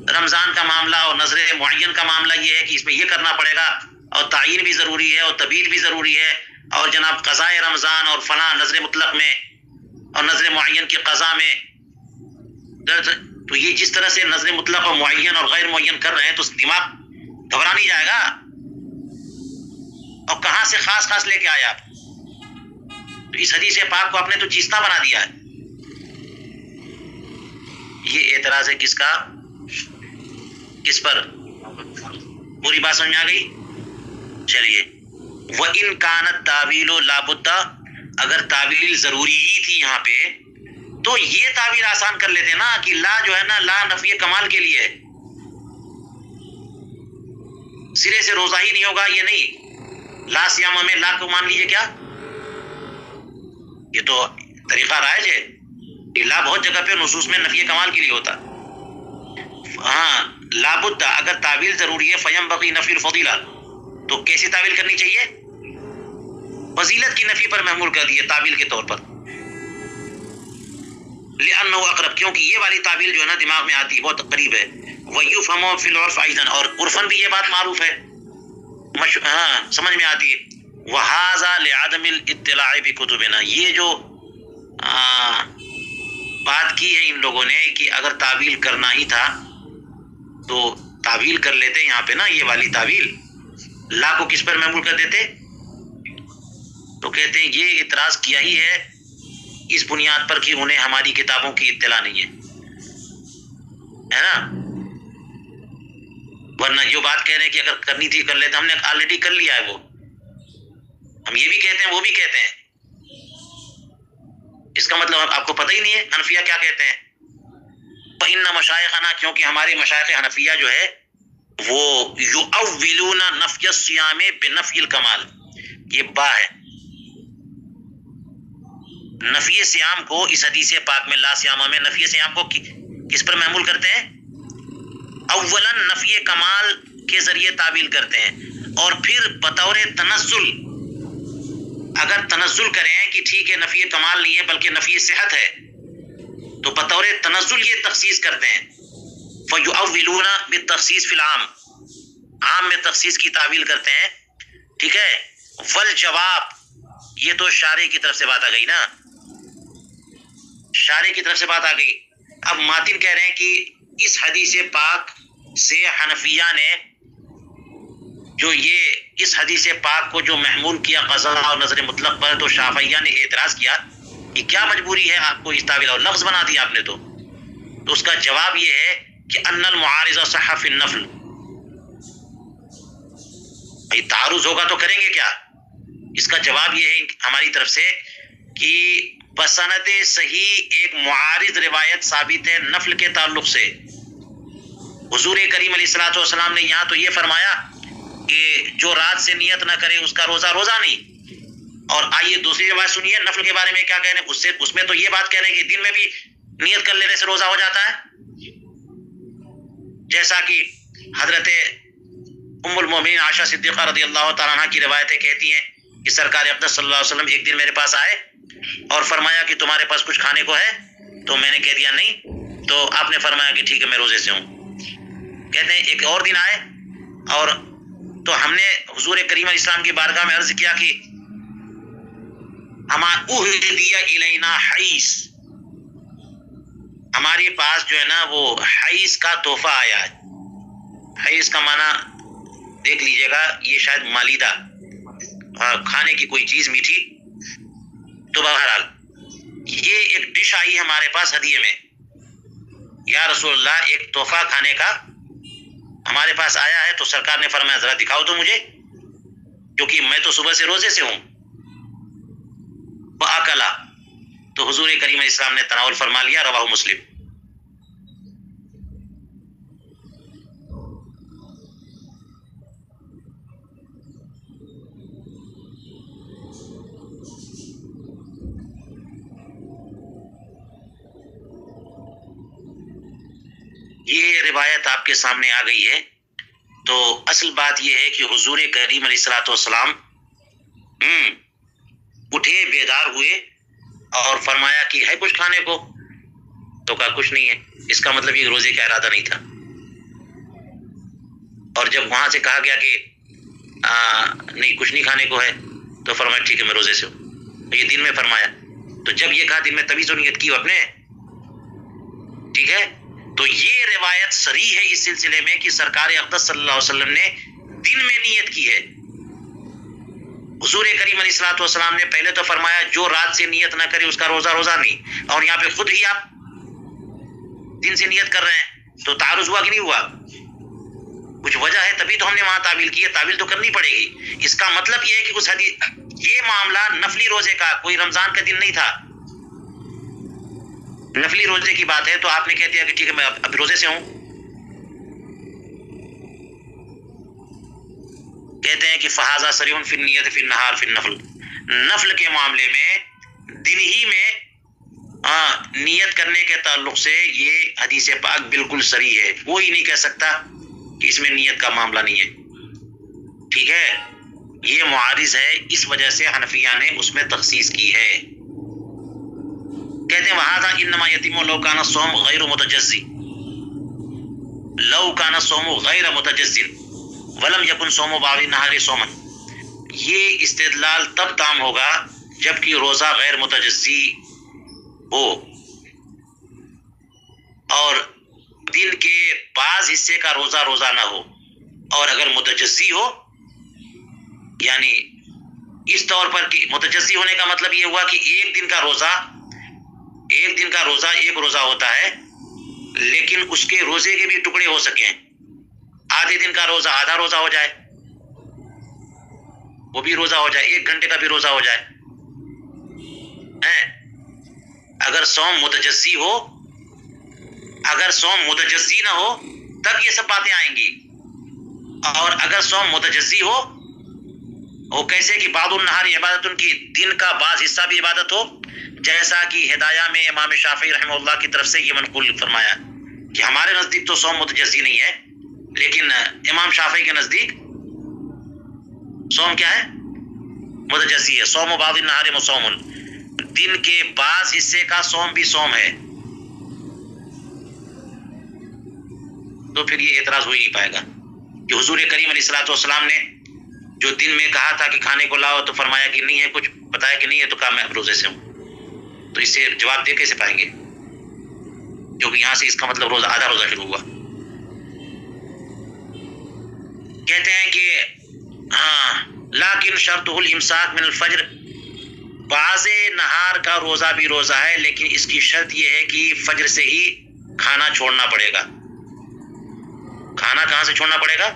رمضان کا معاملہ اور نظر معین کا معاملہ یہ ہے کہ اس میں یہ کرنا پڑے گا، اور تعین بھی ضروری ہے اور تبیین بھی ضروری ہے، اور جناب قضاء رمضان اور فلاں نظر مطلق میں اور نظر معین کی قضا میں. تو یہ جس طرح سے نظر مطلق اور معین اور غیر معین کر رہے ہیں تو دماغ گھبرا نہیں جائے گا. اور کہاں سے خاص خاص لے کے آئے آپ؟ تو اس حدیث پاک کو آپ نے تو چیزنا بنا دیا ہے. یہ اعتراض ہے کس کا؟ کس پر؟ پوری بات سمجھ میں آ گئی؟ چلیے. وَإِن كَانَتْ تَأْوِيلُ لَا بُدَّ، اگر تعویل ضروری ہی تھی یہاں پہ تو یہ تعویل آسان کر لیتے نا کہ لا جو ہے نا لا نفی کمال کے لیے، سرے سے روزہ ہی نہیں ہوگا، یہ نہیں. لا سیام میں لا کو مان لیجیے، کیا یہ تو طریقہ رائج ہے. لا بہت جگہ پہ نصوص میں نفی کمال کے لیے ہوتا. ہاں لا بد، اگر تعویل ضروری ہے فیم بقی نفی الفضیلہ، تو کیسی تعویل کرنی چاہیے؟ فضیلت کی نفی پر محمول کر دیے تعویل کے طور پر. لأنه اقرب، کیونکہ یہ والی تعویل جو ہے نا دماغ میں آتی ہے، بہت قریب ہے. وَيُفْهَمُ فِي الْعُرْفِ أَيْضًا، اور عرفاً بھی یہ بات معروف ہے، ہاں سمجھ میں آتی ہے. وَهَذَا لِعَدَمِ الْاطِّلَاعِ بِكُتُبِنَا، یہ جو بات کی ہے ان لوگوں نے کہ اگر تعویل کرنا ہی تھا تو تعویل کر لیتے یہاں پہ نا، یہ والی تعویل لا کو کس پر محمول کر دیتے؟ تو کہتے ہیں یہ اعتراض کیا ہی ہے اس بنیاد پر کہ انہیں ہماری کتابوں کی اطلاع نہیں ہے نا. ورنہ جو بات کہہ رہے ہیں کہ اگر کرنی تھی کر لیتے، ہم نے آلریڈی کر لیا ہے. وہ ہم یہ بھی کہتے ہیں وہ بھی کہتے ہیں. اس کا مطلب آپ کو پتہ ہی نہیں ہے حنفیہ کیا کہتے ہیں. فإن مشائخنا، کیونکہ ہمارے مشائخ حنفیہ جو ہے وہ یؤولون نفی الصیام بنفی الکمال، یہ با ہے، نفی صیام کو اس حدیث پاک میں لا سیام میں نفی صیام کو کس پر محمول کرتے ہیں؟ اولا نفی کمال کے ذریعے تعویل کرتے ہیں، اور پھر بطور تنزل اگر تنزل کریں کہ ٹھیک ہے نفی کمال نہیں ہے بلکہ نفی صحت ہے، تو بطور تنزل یہ تخصیص کرتے ہیں. فَيُؤَوِّلُونَ بِالتَّخْصِيصِ فِي الْعَامِ، عام میں تخصیص کی تعویل کرتے ہیں. ٹھیک ہے. والجواب، یہ تو شارح کی طرف سے بات آ گئی نا، شارح کی طرف سے بات آ گئی. اب ماتن کہہ رہے ہیں کہ اس حدیث پاک سے حنفیہ نے جو یہ اس حدیث پاک کو جو محمول کیا قضا اور نظر مطلق پر، تو شافعیہ نے اعتراض کیا کہ کیا مجبوری ہے آپ کو اس تعویل، اور لفظ بنا دیا آپ نے. تو اس کا جواب یہ ہے کہ ان المعارض صح فی النفل، بھائی تعارض ہوگا تو کریں گے کیا. اس کا جواب یہ ہے ہماری طرف سے کہ بسند صحیح ایک معارض روایت ثابت ہے نفل کے تعلق سے. حضور کریم علیہ الصلوۃ والسلام نے یہاں تو یہ فرمایا کہ جو رات سے نیت نہ کرے اس کا روزہ روزہ نہیں. اور آئیے دوسری روایت سنیے نفل کے بارے میں کیا کہہ رہے ہیں. اس میں تو یہ بات کہہ رہے ہیں کہ دن میں بھی نیت کر لینے سے روزہ ہو جاتا ہے، جیسا کہ حضرت ام المومنین عائشہ صدیقہ رضی اللہ تعالیٰ عنہ کی روایتیں کہتی ہیں کہ سرکار اقدس صلی اللہ علیہ وسلم ایک دن میرے پاس آئے اور فرمایا کہ تمہارے پاس کچھ کھانے کو ہے؟ تو میں نے کہہ دیا نہیں. تو آپ نے فرمایا کہ ٹھیک ہے میں روزے سے ہوں. کہتے ہیں ایک اور دن آئے اور تو ہم نے حضور کریم علیہ السلام کی بارگاہ میں عرض کیا کہ ہمارے پاس جو ہے نا وہ حیث کا تحفہ آیا ہے. حیث کا معنی دیکھ لیجئے گا، یہ شاید مالیدہ، کھانے کی کوئی چیز میٹھی. تو بہرحال یہ ایک ڈش آئی ہمارے پاس ہدیے میں، یا رسول اللہ ایک تحفہ کھانے کا ہمارے پاس آیا ہے. تو سرکار نے فرمایا ذرا دکھاؤ تو مجھے، کیونکہ میں تو صبح سے روزے سے ہوں. وَأَكَلَ، تو حضور کریم علیہ السلام نے تناول فرما لیا. رواہ مسلم. یہ روایت آپ کے سامنے آ گئی ہے. تو اصل بات یہ ہے کہ حضور کریم علیہ الصلوۃ والسلام اٹھے، بیدار ہوئے اور فرمایا کہ ہے کچھ کھانے کو؟ تو کہا کچھ نہیں ہے. اس کا مطلب یہ روزے کا ارادہ نہیں تھا. اور جب وہاں سے کہا گیا کہ نہیں کچھ نہیں کھانے کو ہے، تو فرمایا ٹھیک ہے میں روزے سے ہوں. یہ دن میں فرمایا. تو جب یہ کہا دن میں تبھی تو نیت کی اپنے. ٹھیک ہے. تو یہ روایت صریح ہے اس سلسلے میں کہ سرکار اقدس صلی اللہ علیہ وسلم نے دن میں نیت کی ہے. حضور کریم علیہ الصلوۃ والسلام نے پہلے تو فرمایا جو رات سے نیت نہ کرے اس کا روزہ نہیں، اور یہاں پہ خود ہی آپ دن سے نیت کر رہے ہیں. تو تعارض ہوا کہ نہیں ہوا؟ کچھ وجہ ہے تبھی تو ہم نے وہاں تعویل کی ہے. تعویل تو کرنی پڑے گی. اس کا مطلب یہ ہے کہ اس حدیث یہ معاملہ نفلی روزے کا، کوئی رمضان کا دن نہیں تھا، نفلی روزے کی بات ہے. تو آپ نے کہہ دیا کہ ٹھیک ہے میں اب روزے سے ہوں. کہتے ہیں کہ فہذا صریح فی النیت فی النہار فی النفل. نفل کے معاملے میں دن ہی میں نیت کرنے کے تعلق سے یہ حدیث پاک بالکل صریح ہے. کوئی نہیں کہہ سکتا کہ اس میں نیت کا معاملہ نہیں ہے. ٹھیک ہے. یہ معارض ہے، اس وجہ سے حنفیہ نے اس میں تخصیص کی ہے. کہتے ہیں وہذا انما یتم لو کان الصوم غیر متجزی، لو کان الصوم غیر متجزی ولم یکن صوم بعد النہار صوما. یہ استدلال تب تام ہوگا جبکہ روزہ غیر متجزی ہو اور دن کے بعض حصے کا روزہ نہ ہو. اور اگر متجزی ہو، یعنی اس طور پر کہ متجزی ہونے کا مطلب یہ ہوا کہ ایک دن کا روزہ ایک روزہ ہوتا ہے، لیکن اس کے روزے کے بھی ٹکڑے ہو سکیں. آدھے دن کا روزہ آدھا روزہ ہو جائے، وہ بھی روزہ ہو جائے، 1 گھنٹے کا بھی روزہ ہو جائے. اگر صوم متجزی ہو، اگر صوم متجزی نہ ہو تب یہ سب باتیں آئیں گی. اور اگر صوم متجزی ہو، وہ کیسے کہ بعض النہار عبادت، ان کی دن کا بعض حصہ بھی عبادت ہو، جیسا کہ ہدایہ میں امام شافعی رحمہ اللہ کی طرف سے یہ منقول فرمایا کہ ہمارے نزدیک تو صوم متجزی نہیں ہے، لیکن امام شافعی کے نزدیک صوم کیا ہے؟ متجزی ہے. صوم بعض النہار مصوم، دن کے بعض حصے کا صوم بھی صوم ہے. تو پھر یہ اعتراض ہو ہی نہیں پائے گا کہ حضور کریم علیہ الصلوۃ والسلام نے جو دن میں کہا تھا کہ کھانے کو لاؤ تو فرمایا کہ نہیں ہے کچھ، بتایا کہ نہیں ہے تو کہا میں اب روزے سے ہوں. تو اس سے جواب دے کیسے پائیں گے؟ کیونکہ یہاں سے اس کا مطلب روزہ آدھا روزہ شروع ہوا. کہتے ہیں کہ لیکن شرط الامساک من الفجر، بعض نہار کا روزہ بھی روزہ ہے، لیکن اس کی شرط یہ ہے کہ فجر سے ہی کھانا چھوڑنا پڑے گا. کھانا کہاں سے چھوڑنا پڑے گا؟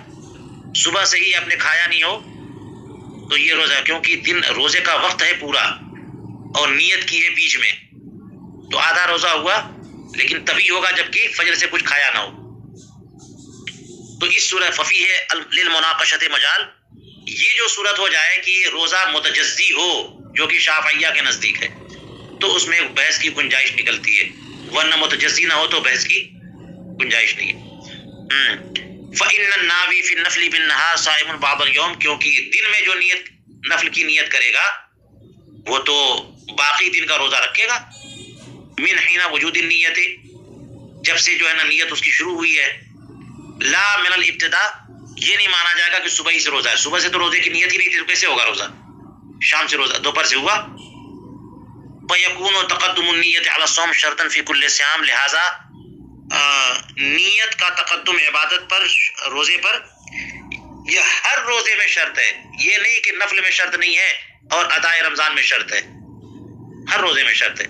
صبح سے ہی آپ نے کھایا نہیں ہو تو یہ روزہ، کیونکہ دن روزے کا وقت ہے پورا اور نیت کی ہے بیچ میں، تو آدھا روزہ ہوا، لیکن تبھی ہوگا جبکہ فجر سے کچھ کھایا نہ ہو. تو اس صورت ففی ہے للمناقشۃ مجال، یہ جو صورت ہو جائے کہ روزہ متجزی ہو جو کہ شافعیہ کے نزدیک ہے، تو اس میں بحث کی گنجائش نکلتی ہے، ورنہ متجزی نہ ہو تو بحث کی گنجائش نہیں ہے. فَإِنَّ النَّاوِي فِي النَّفْلِ بِالنَّهَارِ صَائِمٌ بَعْضَ الْيَوْمِ، کیونکہ دن میں جو نفل کی نیت کرے گا وہ تو باقی دن کا روزہ رکھے گا. من حین وجود النیت، جب سے جو ہے نا نیت اس کی شروع ہوئی ہے. لا من الابتداء، یہ نہیں مانا جائے گا کہ صبح ہی سے روزہ ہے. صبح سے تو روزے کی نیت ہی نہیں تھی تو کیسے ہوگا روزہ؟ شام سے روزہ، دوپہر سے ہوا. فَيَكُونُ تَقَدُّمُ النِّيَّةِ عَلَى الصَّوْمِ شَرْطًا فِي كُلِّ صِيَامٍ، لہٰذا نیت کا تقدم عبادت پر، روزے پر، یہ ہر روزے میں شرط ہے. یہ نہیں کہ نفل میں شرط نہیں ہے اور ادائے رمضان میں شرط ہے، ہر روزے میں شرط ہے.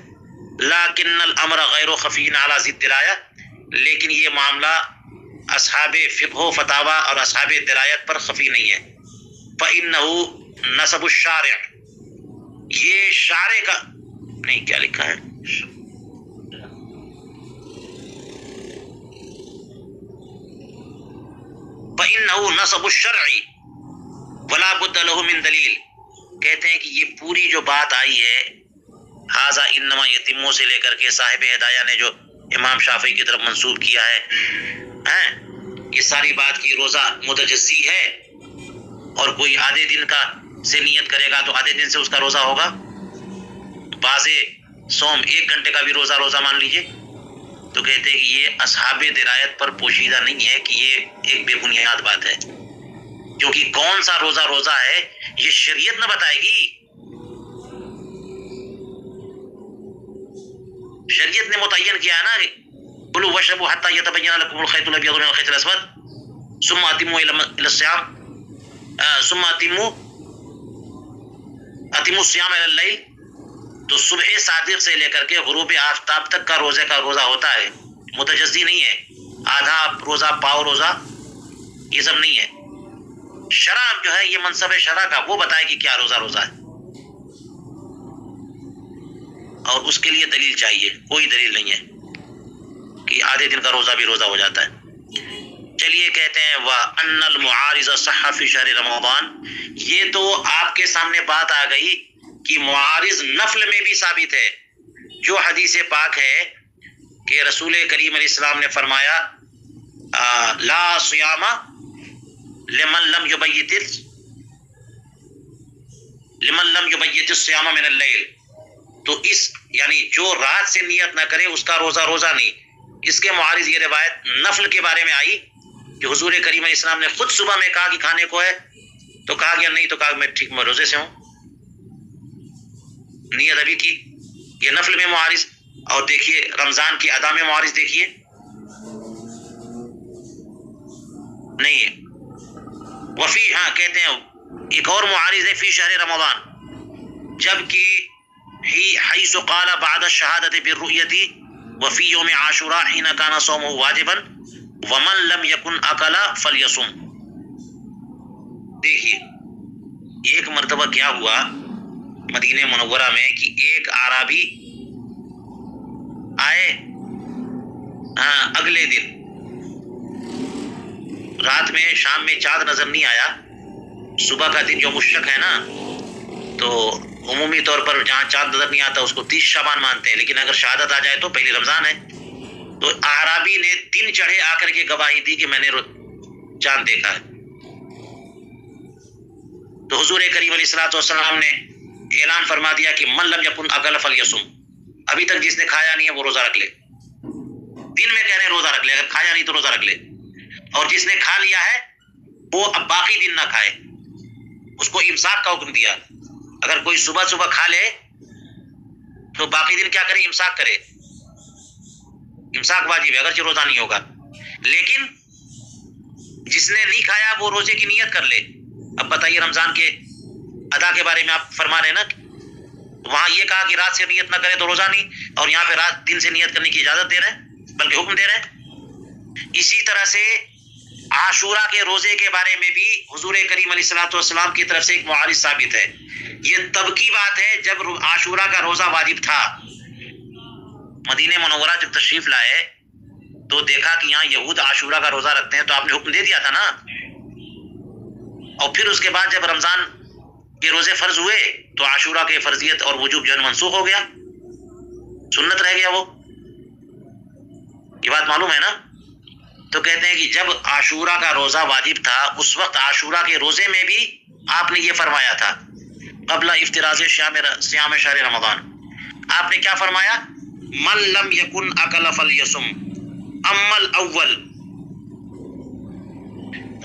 لیکن الامر غیر خفی علی ذی الدرایہ، لیکن یہ معاملہ اصحاب فقہ و فتاوی اور اصحاب درایت پر خفی نہیں ہے. فإنہ نسب الشارع، یہ شارع کا نہیں، کیا لکھا ہے؟ فإنہ نسب الشرع ولا بد له من دلیل. کہتے ہیں کہ یہ پوری جو بات آئی ہے، ھذا انما یتیموں سے لے کر کے صاحب ہدایہ نے جو امام شافعی کی طرف منسوب کیا ہے. یہ ساری بات کی روزہ متجزی ہے، اور کوئی آدھے دن کا سے نیت کرے گا تو آدھے دن سے اس کا روزہ ہوگا. بعض صوم 1 گھنٹے کا بھی روزہ مان لیجئے. تو کہتے ہیں کہ یہ اصحاب درایت پر پوشیدہ نہیں ہے، کہ یہ ایک بے بنیاد بات ہے، کیونکہ کون سا روزہ ہے یہ شریعت نہ بتائے گی. شریعت نے متعین کیا ہے نا، کلوا واشربوا حتى يتبين لكم الخيط الابيض من الخيط الاسود ثم اتموا الى الصيام ثم اتموا الصيام الى الليل. تو صبح صادق سے لے کر کے غروب آفتاب تک کا روزہ ہوتا ہے، متجزی نہیں ہے. آدھا روزہ، پاؤ روزہ، یہ سب نہیں ہے. شرع جو ہے، یہ منصب شرع کا، وہ بتائے کہ کیا روزہ ہے، اور اس کے لیے دلیل چاہیے. کوئی دلیل نہیں ہے کہ آدھے دن کا روزہ بھی روزہ ہو جاتا ہے. چلیے کہتے ہیں وَأَنَّ الْمُعَارِضَ صَحَّ فِي شَهْرِ رَمَضَانَ. یہ تو آپ کے سامنے بات آ گئی کہ معارض نفل میں بھی ثابت ہے. جو حدیث پاک ہے کہ رسول کریم علیہ السلام نے فرمایا لا صیام لمن لم یبیت الصیام من اللیل. تو اس یعنی جو رات سے نیت نہ کرے اس کا روزہ نہیں. اس کے معارض یہ روایت نفل کے بارے میں آئی کہ حضور کریم علیہ السلام نے خود صبح میں کہا کہ کھانے کو ہے، تو کہا کہ نہیں، تو کہا میں ٹھیک، میں روزے سے ہوں، نیت ابھی کی. یہ نفل میں معارض. اور دیکھیے رمضان کی ادا میں معارض دیکھیے نہیں ہے. وفی کہتے ہیں ایک اور معارض ہے فی شہر رمضان، جبکہ حیث قال بعد الشہادت بالرؤیت وفی یوم عاشوراء حین کان صومہ واجبا ومن لم یکن اکل فلیصم. دیکھیے ایک مرتبہ کیا ہوا مدینہ منورہ میں کہ ایک اعرابی آئے اگلے دن رات میں، شام میں چاند نظر نہیں آیا. صبح کا دن جو مشرق ہے نا، تو عمومی طور پر جہاں چاند نظر نہیں آتا اس کو 30 شعبان مانتے ہیں، لیکن اگر شہادت آ جائے تو پہلی رمضان ہے. تو اعرابی نے دن چڑھے آ کر کے گواہی دی کہ میں نے چاند دیکھا ہے. تو حضور کریم علیہ الصلوۃ والسلام نے اعلان فرما دیا کہ من لم یکن اکل فلیصم. ابھی تک جس نے کھایا نہیں ہے وہ روزہ رکھ لے. دن میں کہہ رہے ہیں روزہ رکھ لے، اگر کھایا نہیں تو روزہ رکھ لے. اور جس نے کھا لیا ہے وہ اب باقی دن نہ کھائے، اس کو امساک کا حکم دیا. اگر کوئی صبح کھا لے تو باقی دن کیا کرے؟ امساک کرے. امساک واجب ہے اگرچہ روزہ نہیں ہوگا. لیکن جس نے نہیں کھایا وہ روزے کی نیت کر لے. اب بتائیے رمضان کے ادا کے بارے میں آپ فرما رہے ہیں نا، وہاں یہ کہا کہ رات سے نیت نہ کرے تو روزہ نہیں، اور یہاں پہ رات دن سے نیت کرنے کی اجازت دے رہے ہیں، بلکہ حکم دے رہے ہیں. اسی طرح سے عاشورہ کے روزے کے بارے میں بھی حضور کریم علیہ الصلوۃ والسلام کی طرف سے ایک معارض ثابت ہے. یہ تب کی بات ہے جب عاشورہ کا روزہ واجب تھا. مدینہ منورہ جب تشریف لائے تو دیکھا کہ یہاں یہود عاشورہ کا روزہ رکھتے ہیں، تو آپ نے حکم دے دیا تھا نا. اور پھر اس کے بعد جب رمضان کے روزے فرض ہوئے تو عاشورہ کے فرضیت اور وجوب جو ہے منسوخ ہو گیا، سنت رہ گیا وہ. یہ بات معلوم ہے نا. تو کہتے ہیں کہ جب عاشورہ کا روزہ واجب تھا اس وقت عاشورہ کے روزے میں بھی آپ نے یہ فرمایا تھا قبل افتراض صیام شہر رمضان. آپ نے کیا فرمایا؟ من لم یکن اکل فلیصم. اما الاول،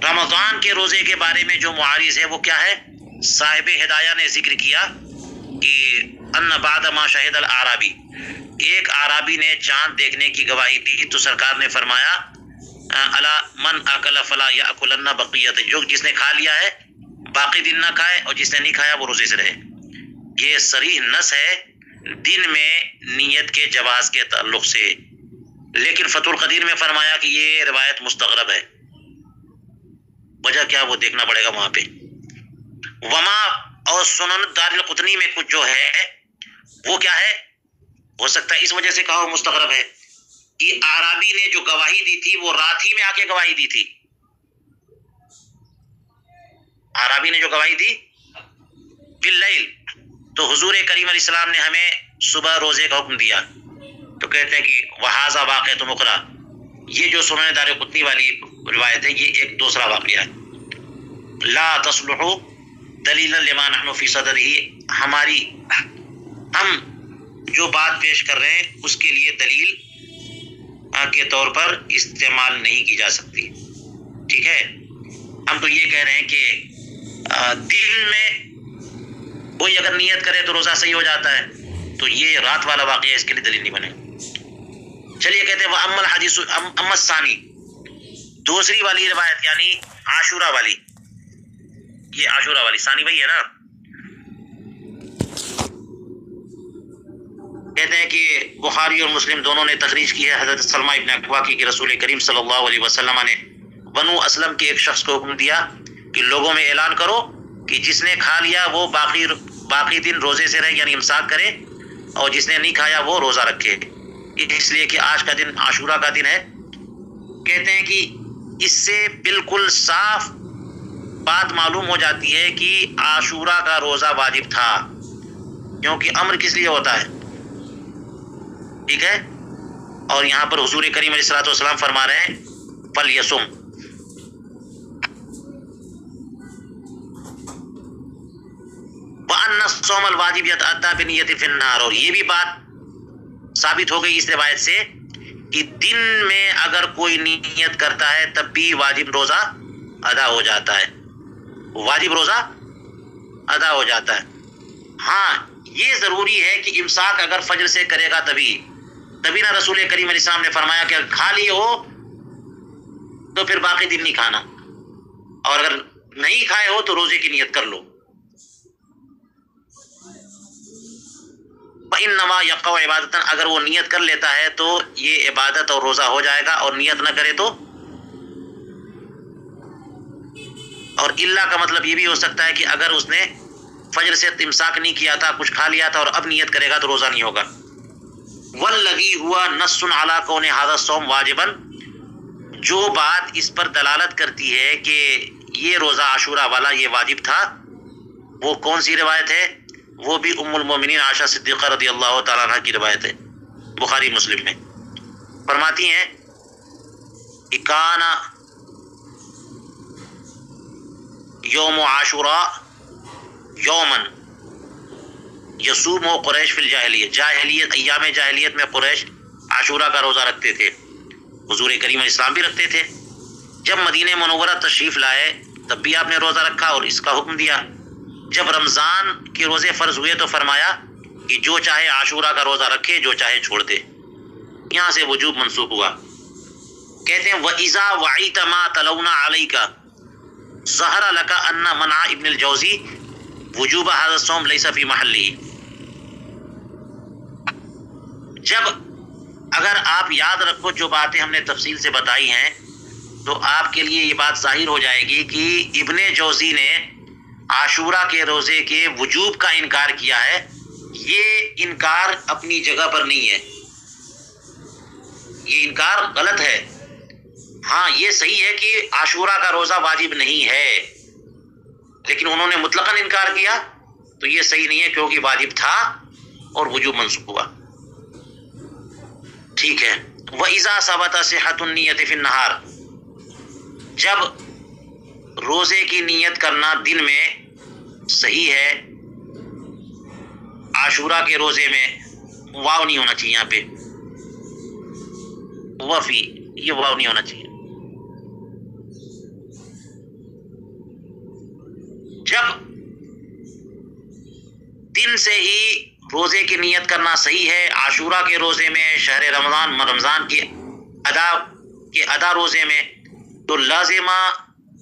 رمضان کے روزے کے بارے میں جو معارض ہے وہ کیا ہے؟ صاحب ہدایہ نے ذکر کیا کہ ان بعد ما شہد الاعرابی، ایک اعرابی نے چاند دیکھنے کی گواہی دی تو سرکار نے فرمایا الا من اکل فلا یاکلن بقیت، جو جس نے کھا لیا ہے باقی دن نہ کھائے، اور جس نے نہیں کھایا وہ روزے سے رہے. یہ صریح نص ہے دن میں نیت کے جواز کے تعلق سے. لیکن فتح القدیر میں فرمایا کہ یہ روایت مستغرب ہے. وجہ کیا وہ دیکھنا پڑے گا وہاں پہ. وما اور سنن دار القطنی میں کچھ جو ہے وہ کیا ہے، ہو سکتا ہے اس وجہ سے کہا وہ مستغرب ہے کہ اعرابی نے جو گواہی دی تھی وہ رات ہی میں آ کے گواہی دی تھی. اعرابی نے جو گواہی دی باللیل، تو حضور کریم علیہ السلام نے ہمیں صبح روزے کا حکم دیا. تو کہتے ہیں کہ وہذا واقعۃ اخری، یہ جو سنن دارقطنی والی روایت ہے یہ ایک دوسرا واقعہ ہے. لا تصلح دلیلا لما نحن فی صدرہ، ہم جو بات پیش کر رہے ہیں اس کے لیے دلیل کے طور پر استعمال نہیں کی جا سکتی. ٹھیک ہے، ہم تو یہ کہہ رہے ہیں کہ دل میں کوئی اگر نیت کرے تو روزہ صحیح ہو جاتا ہے، تو یہ رات والا واقعہ اس کے لیے دلیل نہیں بنے. چلیے کہتے ہیں وَأَمَّا الْحَدِيثُ أَمَّا الثَّانِي، دوسری والی روایت یعنی عاشورہ والی، یہ عاشورہ والی ثانی وہی ہے نا. کہتے ہیں کہ بخاری اور مسلم دونوں نے تخریج کی ہے حضرت سلمہ ابن اکوا کی کہ رسول کریم صلی اللہ علیہ وسلم نے بنو اسلم کے ایک شخص کو حکم دیا کہ لوگوں میں اعلان کرو کہ جس نے کھا لیا وہ باقی دن روزے سے رہے یعنی امساک کرے، اور جس نے نہیں کھایا وہ روزہ رکھے، اس لیے کہ آج کا دن عاشورہ کا دن ہے. کہتے ہیں کہ اس سے بالکل صاف بات معلوم ہو جاتی ہے کہ عاشورہ کا روزہ واجب تھا، کیونکہ امر کس لیے ہوتا ہے. ٹھیک ہے، اور یہاں پر حضور کریم علیہ الصلوۃ والسلام فرما رہے ہیں فَلْيَصُمْ. وَأَنَّ الصَّوْمَ الْوَاجِبَ يَتَأَتَّى بِنِيَّةٍ فِي النَّهَارِ، اور یہ بھی بات ثابت ہو گئی اس روایت سے کہ دن میں اگر کوئی نیت کرتا ہے تب بھی واجب روزہ ادا ہو جاتا ہے، واجب روزہ ادا ہو جاتا ہے. ہاں یہ ضروری ہے کہ امساک اگر فجر سے کرے گا تبھی نہ رسول کریم علیہ السلام نے فرمایا کہ اگر کھا لیے ہو تو پھر باقی دن نہیں کھانا، اور اگر نہیں کھائے ہو تو روزے کی نیت کر لو. فَإِنَّمَا يَقَعُ عِبَادَةً، اگر وہ نیت کر لیتا ہے تو یہ عبادت اور روزہ ہو جائے گا، اور نیت نہ کرے تو. اور اللہ کا مطلب یہ بھی ہو سکتا ہے کہ اگر اس نے فجر سے امساک نہیں کیا تھا، کچھ کھا لیا تھا اور اب نیت کرے گا تو روزہ نہیں ہوگا. وَالَّذِي هُوَ نَصٌّ عَلَىٰ كَوْنِ هَٰذَا الصَّوْمُ وَاجِبًا، جو بات اس پر دلالت کرتی ہے کہ یہ روزہ عاشورہ والا یہ واجب تھا، وہ کون سی روایت ہے؟ وہ بھی ام المومنین عائشہ صدیقہ رضی اللہ تعالیٰ عنہ کی روایت ہے، بخاری مسلم میں. فرماتی ہیں کہ کان یوم عاشوراء یومن یصوم قریش فی الجاہلیت، ایام جاہلیت میں قریش عاشورہ کا روزہ رکھتے تھے، حضور کریم علیہ السلام بھی رکھتے تھے. جب مدینہ منورہ تشریف لائے تب بھی آپ نے روزہ رکھا اور اس کا حکم دیا. جب رمضان کے روزے فرض ہوئے تو فرمایا کہ جو چاہے عاشورہ کا روزہ رکھے، جو چاہے چھوڑ دے. یہاں سے وجوب منسوخ ہوا. کہتے ہیں وَإِذَا وَعِيتَ مَا تَلَوْنَا عَلَيْكَ ظَهَرَ لَكَ أَنَّ مَنْعَ ابن الجوزی وجوب هذا الصوم ليس في محله. جب اگر آپ یاد رکھو جو باتیں ہم نے تفصیل سے بتائی ہیں تو آپ کے لیے یہ بات ظاہر ہو جائے گی کہ ابن جوزی نے عاشورہ کے روزے کے وجوب کا انکار کیا ہے. یہ انکار اپنی جگہ پر نہیں ہے، یہ انکار غلط ہے. ہاں یہ صحیح ہے کہ عاشورہ کا روزہ واجب نہیں ہے، لیکن انہوں نے مطلقاً انکار کیا تو یہ صحیح نہیں ہے، کیونکہ واجب تھا اور وجوب منسوخ ہوا. ٹھیک ہے. وَإِذَا ثَبَتَ صِحَّةُ النِّيَّةِ فِي النَّهَارِ، جب روزے کی نیت کرنا دن میں صحیح ہے، عاشورہ کے روزے میں واو نہیں ہونا چاہیے، یہاں پہ وفی، یہ واو نہیں ہونا چاہیے. جب دن سے ہی روزے کی نیت کرنا صحیح ہے، عاشورہ کے روزے میں، شہر رمضان کے ادا روزے میں، تو لازمہ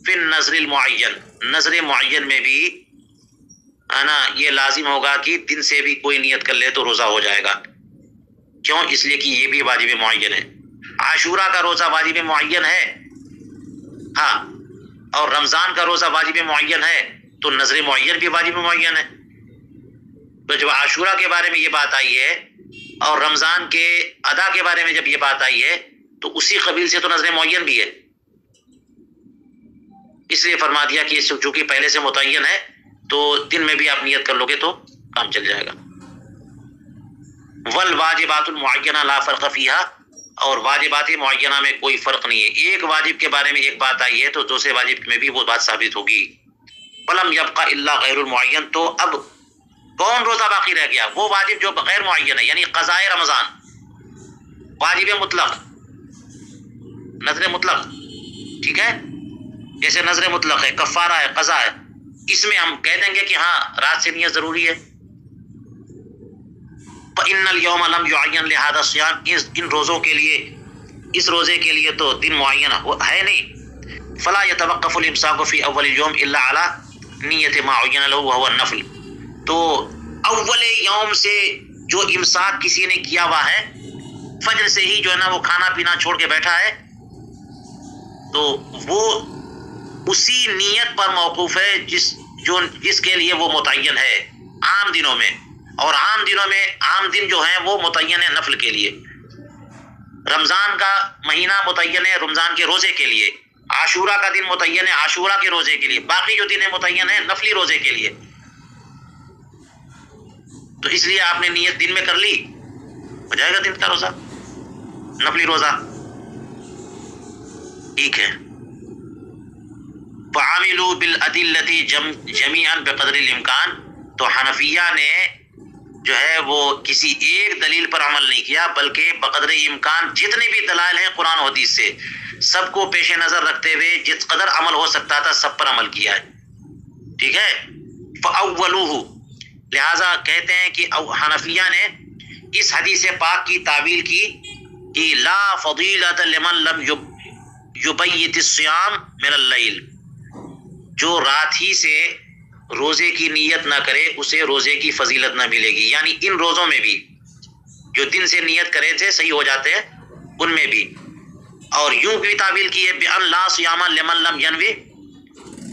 فی النظر المعین، نظر معین میں بھی نا یہ لازم ہوگا کہ دن سے بھی کوئی نیت کر لے تو روزہ ہو جائے گا. کیوں؟ اس لیے کہ یہ بھی واجب معین ہے. عاشورہ کا روزہ واجب معین ہے، ہاں، اور رمضان کا روزہ واجب معین ہے تو نظر معین بھی واجب معین ہے. تو جب عاشورہ کے بارے میں یہ بات آئی ہے اور رمضان کے ادا کے بارے میں جب یہ بات آئی ہے تو اسی قبیل سے تو نظر معین بھی ہے. اس لیے فرما دیا کہ چونکہ پہلے سے متعین ہے تو دن میں بھی آپ نیت کر لو گے تو کام چل جائے گا. والواجبات المعینہ لا فرق فیہا، اور واجبات معینہ میں کوئی فرق نہیں ہے. ایک واجب کے بارے میں ایک بات آئی ہے تو دوسرے واجب میں بھی وہ بات ثابت ہوگی. ولم یبقى الا غیر المعین، تو اب کون روزہ باقی رہ گیا؟ وہ واجب جو غیر معین ہے، یعنی قضاء رمضان، واجب مطلق، نذر مطلق، ٹھیک ہے، جیسے نذر مطلق ہے، کفارہ ہے، قضاء ہے، اس میں ہم کہہ دیں گے کہ ہاں رات سے نیت ضروری ہے. فإن اليوم لم يعین لهذا الصيام، ان روزوں کے لیے، اس روزے کے لیے تو دن معین ہے نہیں. فلا يتوقف الامساك في اول اليوم الا على نیت ما عین له وهو النفل، تو اول یوم سے جو امساک کسی نے کیا ہوا ہے، فجر سے ہی جو ہے نا وہ کھانا پینا چھوڑ کے بیٹھا ہے، تو وہ اسی نیت پر موقوف ہے جس کے لیے وہ متعین ہے عام دنوں میں. اور عام دنوں میں عام دن جو ہیں وہ متعین ہے نفل کے لیے. رمضان کا مہینہ متعین ہے رمضان کے روزے کے لیے، عاشورہ کا دن متعین ہے عاشورہ کے روزے کے لیے، باقی جو دن متعین ہے نفلی روزے کے لیے. تو اس لیے آپ نے نیت دن میں کر لی، ہو جائے گا دن کا روزہ، نفلی روزہ، ٹھیک ہے. فعملوا بالادلة جميعا بقدر الامکان، تو حنفیہ نے جو ہے وہ کسی ایک دلیل پر عمل نہیں کیا، بلکہ بقدر امکان جتنے بھی دلائل ہیں قرآن و حدیث سے، سب کو پیش نظر رکھتے ہوئے جس قدر عمل ہو سکتا تھا سب پر عمل کیا ہے، ٹھیک ہے. فاولوہ، لہذا کہتے ہیں کہ حنفیہ نے اس حدیث پاک کی تعویل کی کہ لا فضیلۃ لمن لم یبیت الصیام من اللیل، جو رات ہی سے روزے کی نیت نہ کرے اسے روزے کی فضیلت نہ ملے گی. یعنی ان روزوں میں بھی جو دن سے نیت کرے تھے صحیح ہو جاتے ہیں ان میں بھی. اور یوں بھی تعبیر کی ہے بأن لا صیام لمن لم ینوی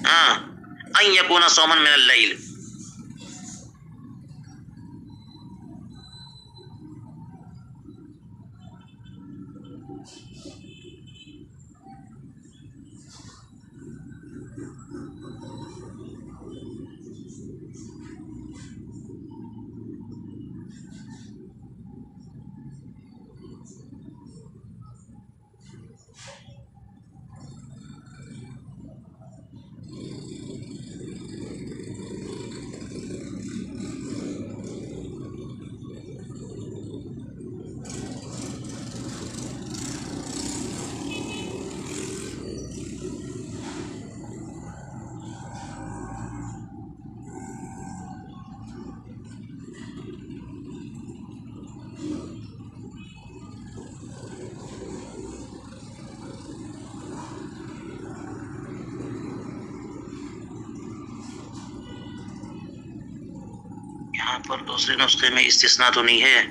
ان یکون صوما من اللیل. یہاں پر دوسرے نسخے میں استثناء تو نہیں ہے.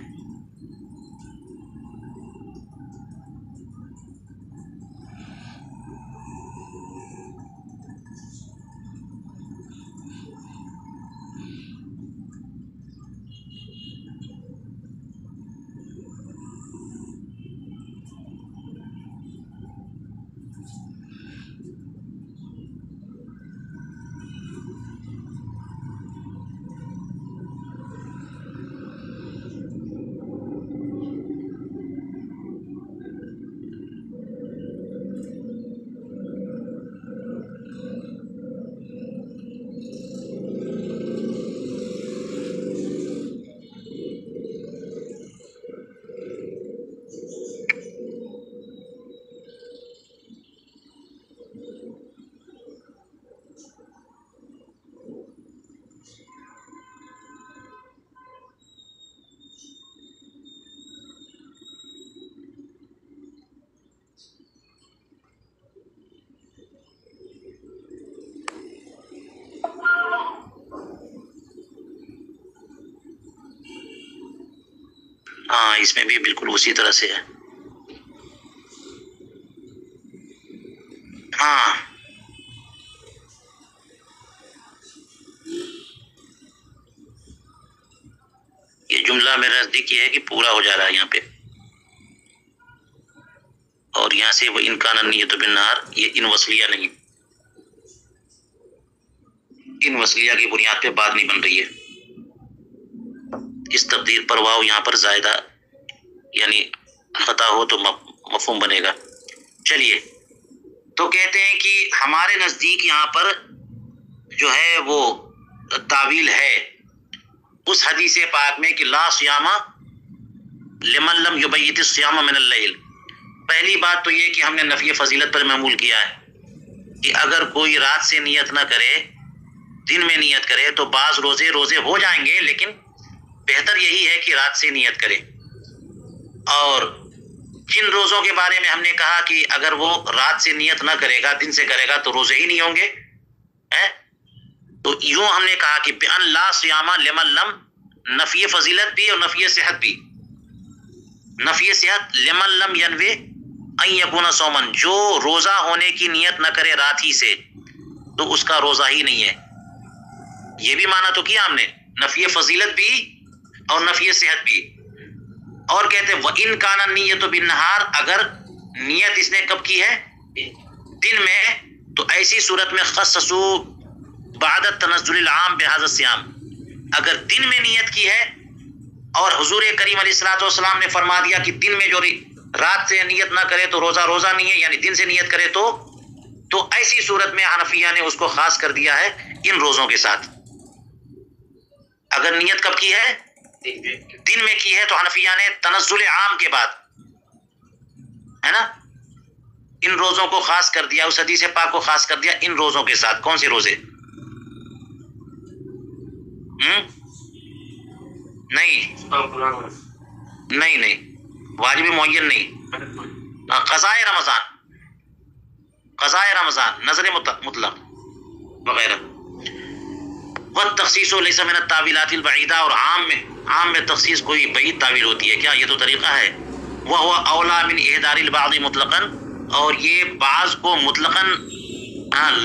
ہاں اس میں بھی بالکل اسی طرح سے ہے. ہاں یہ جملہ میرا نزدیک یہ ہے کہ پورا ہو جا رہا ہے یہاں پہ، اور یہاں سے وہ انکان نیت بالنہار، یہ ان وصلیہ نہیں، ان وصلیہ کی بنیاد پہ بات نہیں بن رہی ہے. اس تقدیر پر واو یہاں پر زائدہ یعنی خطا ہو تو مفہوم بنے گا. چلیے تو کہتے ہیں کہ ہمارے نزدیک یہاں پر جو ہے وہ تعویل ہے اس حدیث پاک میں کہ لا صیام لمن لم یبیت الصیام من اللیل. پہلی بات تو یہ کہ ہم نے نفی فضیلت پر معمول کیا ہے کہ اگر کوئی رات سے نیت نہ کرے دن میں نیت کرے تو بعض روزے ہو جائیں گے، لیکن بہتر یہی ہے کہ رات سے نیت کرے. اور جن روزوں کے بارے میں ہم نے کہا کہ اگر وہ رات سے نیت نہ کرے گا دن سے کرے گا تو روزے ہی نہیں ہوں گے. تو یوں ہم نے کہا کہ بأن لا صیام لمن لم، نفی فضیلت بھی اور نفی صحت بھی. نفی صحت لمن لم ینوی ان یکون صومن، جو روزہ ہونے کی نیت نہ کرے رات ہی سے تو اس کا روزہ ہی نہیں ہے. یہ بھی مانا تو کیا ہم نے، نفی فضیلت بھی اور نفی صحت بھی. اور کہتے وَإِن كَانَ النِّيَّةُ بِالنَّهَارِ، اگر نیت اس نے کب کی ہے دن میں، تو ایسی صورت میں خصصوا بعد التنزل العام بهذا الصيام، اگر دن میں نیت کی ہے اور حضور کریم علیہ الصلوۃ والسلام نے فرما دیا کہ دن میں جو رات سے نیت نہ کرے تو روزہ نہیں ہے، یعنی دن سے نیت کرے تو ایسی صورت میں حنفیہ نے اس کو خاص کر دیا ہے ان روزوں کے ساتھ. اگر نیت کب کی ہے دن میں کی ہے تو حنفیہ نے تنزل عام کے بعد ہے نا ان روزوں کو خاص کر دیا، اس حدیث پاک کو خاص کر دیا ان روزوں کے ساتھ. کون سے روزے؟ نہیں واجب معین نہیں، قضاء رمضان نظر مطلق وغیرہ. والتخصیص لیس من التاویلات البعیدہ، اور عام میں تخصیص کوئی بعید تعویل ہوتی ہے کیا؟ یہ تو طریقہ ہے. وہو اولا من احضار البعض مطلقا، اور یہ بعض کو مطلقاً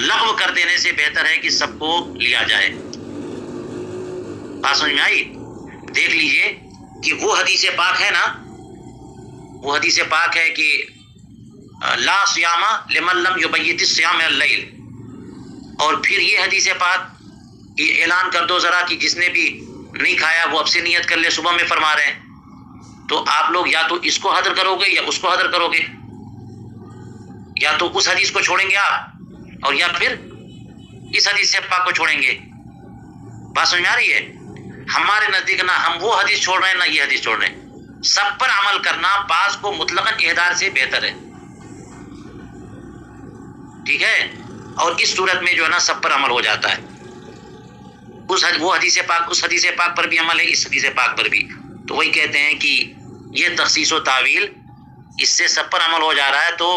لغو کر دینے سے بہتر ہے کہ سب کو لیا جائے. بات سمجھ میں آئی؟ دیکھ لیجئے کہ وہ حدیث پاک ہے نا، وہ حدیث پاک ہے کہ لا صیام لمن لم یبیت الصیام من اللیل، اور پھر یہ حدیث پاک یہ اعلان کر دو ذرا کہ جس نے بھی نہیں کھایا وہ اب سے نیت کر لے، صبح میں فرما رہے ہیں. تو آپ لوگ یا تو اس کو حضر کرو گے یا اس کو حضر کرو گے، یا تو اس حدیث کو چھوڑیں گے آپ اور یا پھر اس حدیث پاک کو چھوڑیں گے. بات سمجھ میں آ رہی ہے؟ ہمارے نزدیک نہ ہم وہ حدیث چھوڑ رہے ہیں نہ یہ حدیث چھوڑ رہے ہیں، سب پر عمل کرنا بعض کو مطلقاً احضار سے بہتر ہے. ٹھیک ہے؟ اور اس صورت میں جو ہے نا سب پر عمل ہو جاتا ہے. وہ حدیث پاک اس حدیث پاک پر بھی عمل ہے، اس حدیث پاک پر بھی. تو وہی کہتے ہیں کہ یہ تخصیص و تعویل اس سے سب پر عمل ہو جا رہا ہے، تو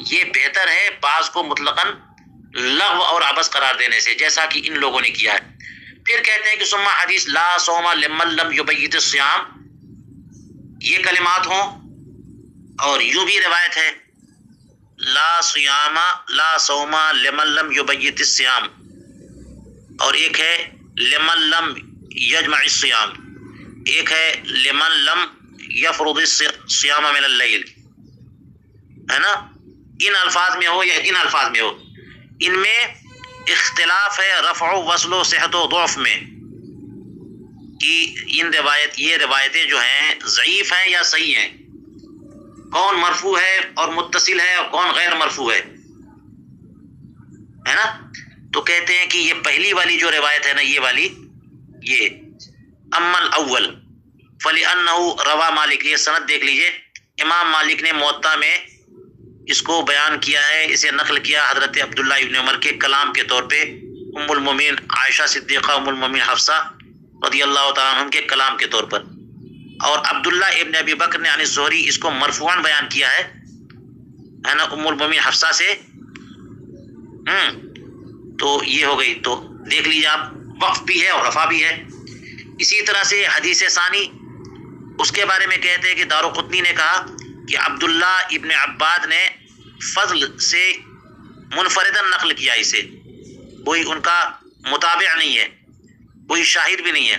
یہ بہتر ہے بعض کو مطلقاً لغو اور عبث قرار دینے سے، جیسا کہ ان لوگوں نے کیا ہے. پھر کہتے ہیں کہ ثم حدیث لا صوم لمن لم یبیت الصیام، یہ کلمات ہوں اور یوں بھی روایت ہے لا صوم لمن لم یبیت الصیام، اور ایک ہے لمن لم یجمع الصیام، ایک ہے لمن لم یفرض الصیام من اللیل، ہے نا. ان الفاظ میں ہو یا ان الفاظ میں ہو، ان میں اختلاف ہے رفع و وصل و صحت و ضعف میں، کہ یہ روایتیں جو ہیں ضعیف ہیں یا صحیح ہیں، کون مرفوع ہے اور متصل ہے اور کون غیر مرفوع ہے نا. تو کہتے ہیں کہ یہ پہلی والی جو روایت ہے نا یہ والی، یہ اما الاول فلانه روا مالک، یہ سند دیکھ لیجئے، امام مالک نے موطا میں اس کو بیان کیا ہے، اسے نقل کیا حضرت عبداللہ ابن عمر کے کلام کے طور پہ، ام المومنین عائشہ صدیقہ ام المومنین حفصہ رضی اللہ تعالیٰ عنہم کے کلام کے طور پر، اور عبداللہ ابن ابی بکر نے عن الزہری اس کو مرفوعاً بیان کیا ہے نا ام المومنین حفصہ سے. تو یہ ہو گئی، تو دیکھ لیجیے آپ وقف بھی ہے اور رفع بھی ہے. اسی طرح سے حدیث ثانی اس کے بارے میں کہتے ہیں کہ دارقطنی نے کہا کہ عبداللہ ابن عباد نے فضل سے منفرداً نقل کیا، اسے کوئی ان کا متابع نہیں ہے، کوئی شاہد بھی نہیں ہے.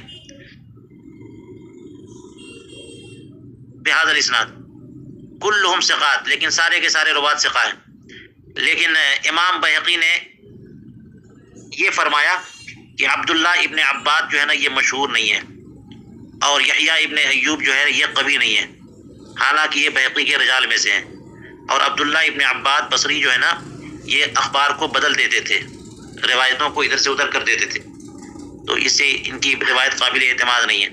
بہذا الاسناد کلہم ثقات، لیکن سارے کے سارے روات ثقہ ہیں. لیکن امام بہقی نے یہ فرمایا کہ عبداللہ ابن عباد جو ہے نا یہ مشہور نہیں ہے، اور یحییٰ ابن ایوب جو ہے یہ قوی نہیں ہے، حالانکہ یہ بحقی کے رجال میں سے ہیں، اور عبداللہ ابن عباد بصری جو ہے نا یہ اخبار کو بدل دیتے تھے، روایتوں کو ادھر سے ادھر کر دیتے تھے، تو اس سے ان کی روایت قابل اعتماد نہیں ہے۔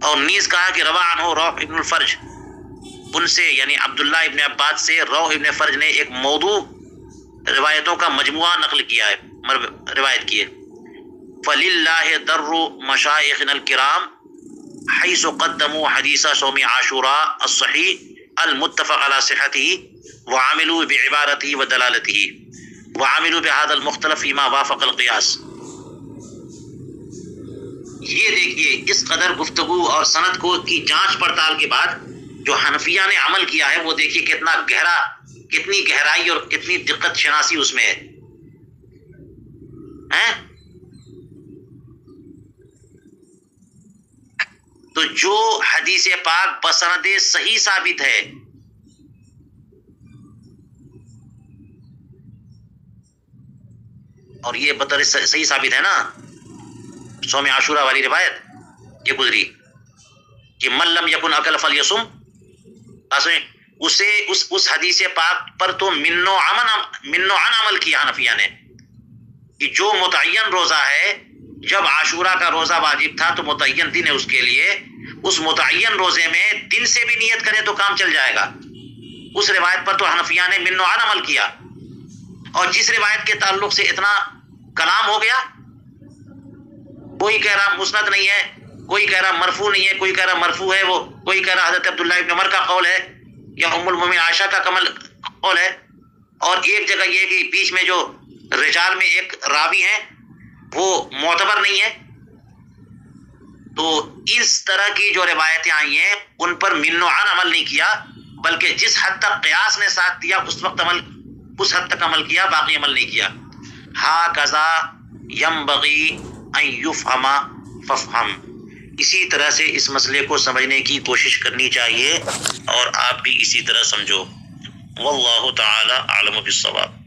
اور نیز کہا کہ روا عنہ روح ابن الفرج، ان سے یعنی عبداللہ ابن عباد سے روح ابن فرج نے ایک موضوع روایتوں کا مجموعہ نقل کیا ہے، روایت کی ہے۔ فَلِلَّهِ دَرُّ مَشَائِخِنَا الْكِرَامِ حَيْثُ قَدَّمُوا حَدِيثَ صَوْمِ عَاشُورَاءَ الصَّحِيحِ الْمُتَّفَقِ عَلَى صِحَّتِهِ وَعَمِلُوا بِعِبَارَتِهِ وَدَلَالَتِهِ وَعَمِلُوا بِهَذَا الْمُخْتَلَفِ فِيمَا وَافَقَ الْقِيَاسَ۔ یہ دیکھیے اس قدر گفتگو اور سند کو کی جانچ پڑتال کے بعد جو حنفیہ نے عمل کیا ہے وہ دیکھیے کتنا گہرا، کتنی گہرائی اور کتنی دقت شناسی اس میں ہے۔ تو جو حدیث پاک بسند صحیح ثابت ہے، اور یہ بطور صحیح ثابت ہے نا، صوم عاشورہ والی روایت یہ گزری کہ من لم یکن اکل فلیصم، اسے اس حدیث پاک پر تو من و عن عمل کیا حنفیہ نے کہ جو متعین روزہ ہے، جب عاشورہ کا روزہ واجب تھا تو متعین دن ہے اس کے لیے، اس متعین روزے میں دن سے بھی نیت کرے تو کام چل جائے گا۔ اس روایت پر تو حنفیہ نے من و عن عمل کیا، اور جس روایت کے تعلق سے اتنا کلام ہو گیا، کوئی کہہ رہا مسند نہیں ہے، کوئی کہہ رہا مرفوع نہیں ہے، کوئی کہہ رہا مرفوع ہے، وہ کوئی کہہ رہا حضرت عبداللہ ابن عمر کا قول ہے یا ام المومنین عائشہ کا قول ہے، اور ایک جگہ یہ کہ بیچ میں جو رجال میں ایک راوی ہے وہ معتبر نہیں ہے۔ تو اس طرح کی جو روایتیں آئی ہیں ان پر من و عن عمل نہیں کیا، بلکہ جس حد تک قیاس نے ساتھ دیا اس حد تک عمل کیا، باقی عمل نہیں کیا۔ ہاکذا ینبغی ان یفہم فافہم، اسی طرح سے اس مسئلے کو سمجھنے کی کوشش کرنی چاہیے، اور آپ بھی اسی طرح سمجھو۔ واللہ تعالی اعلم بالصواب۔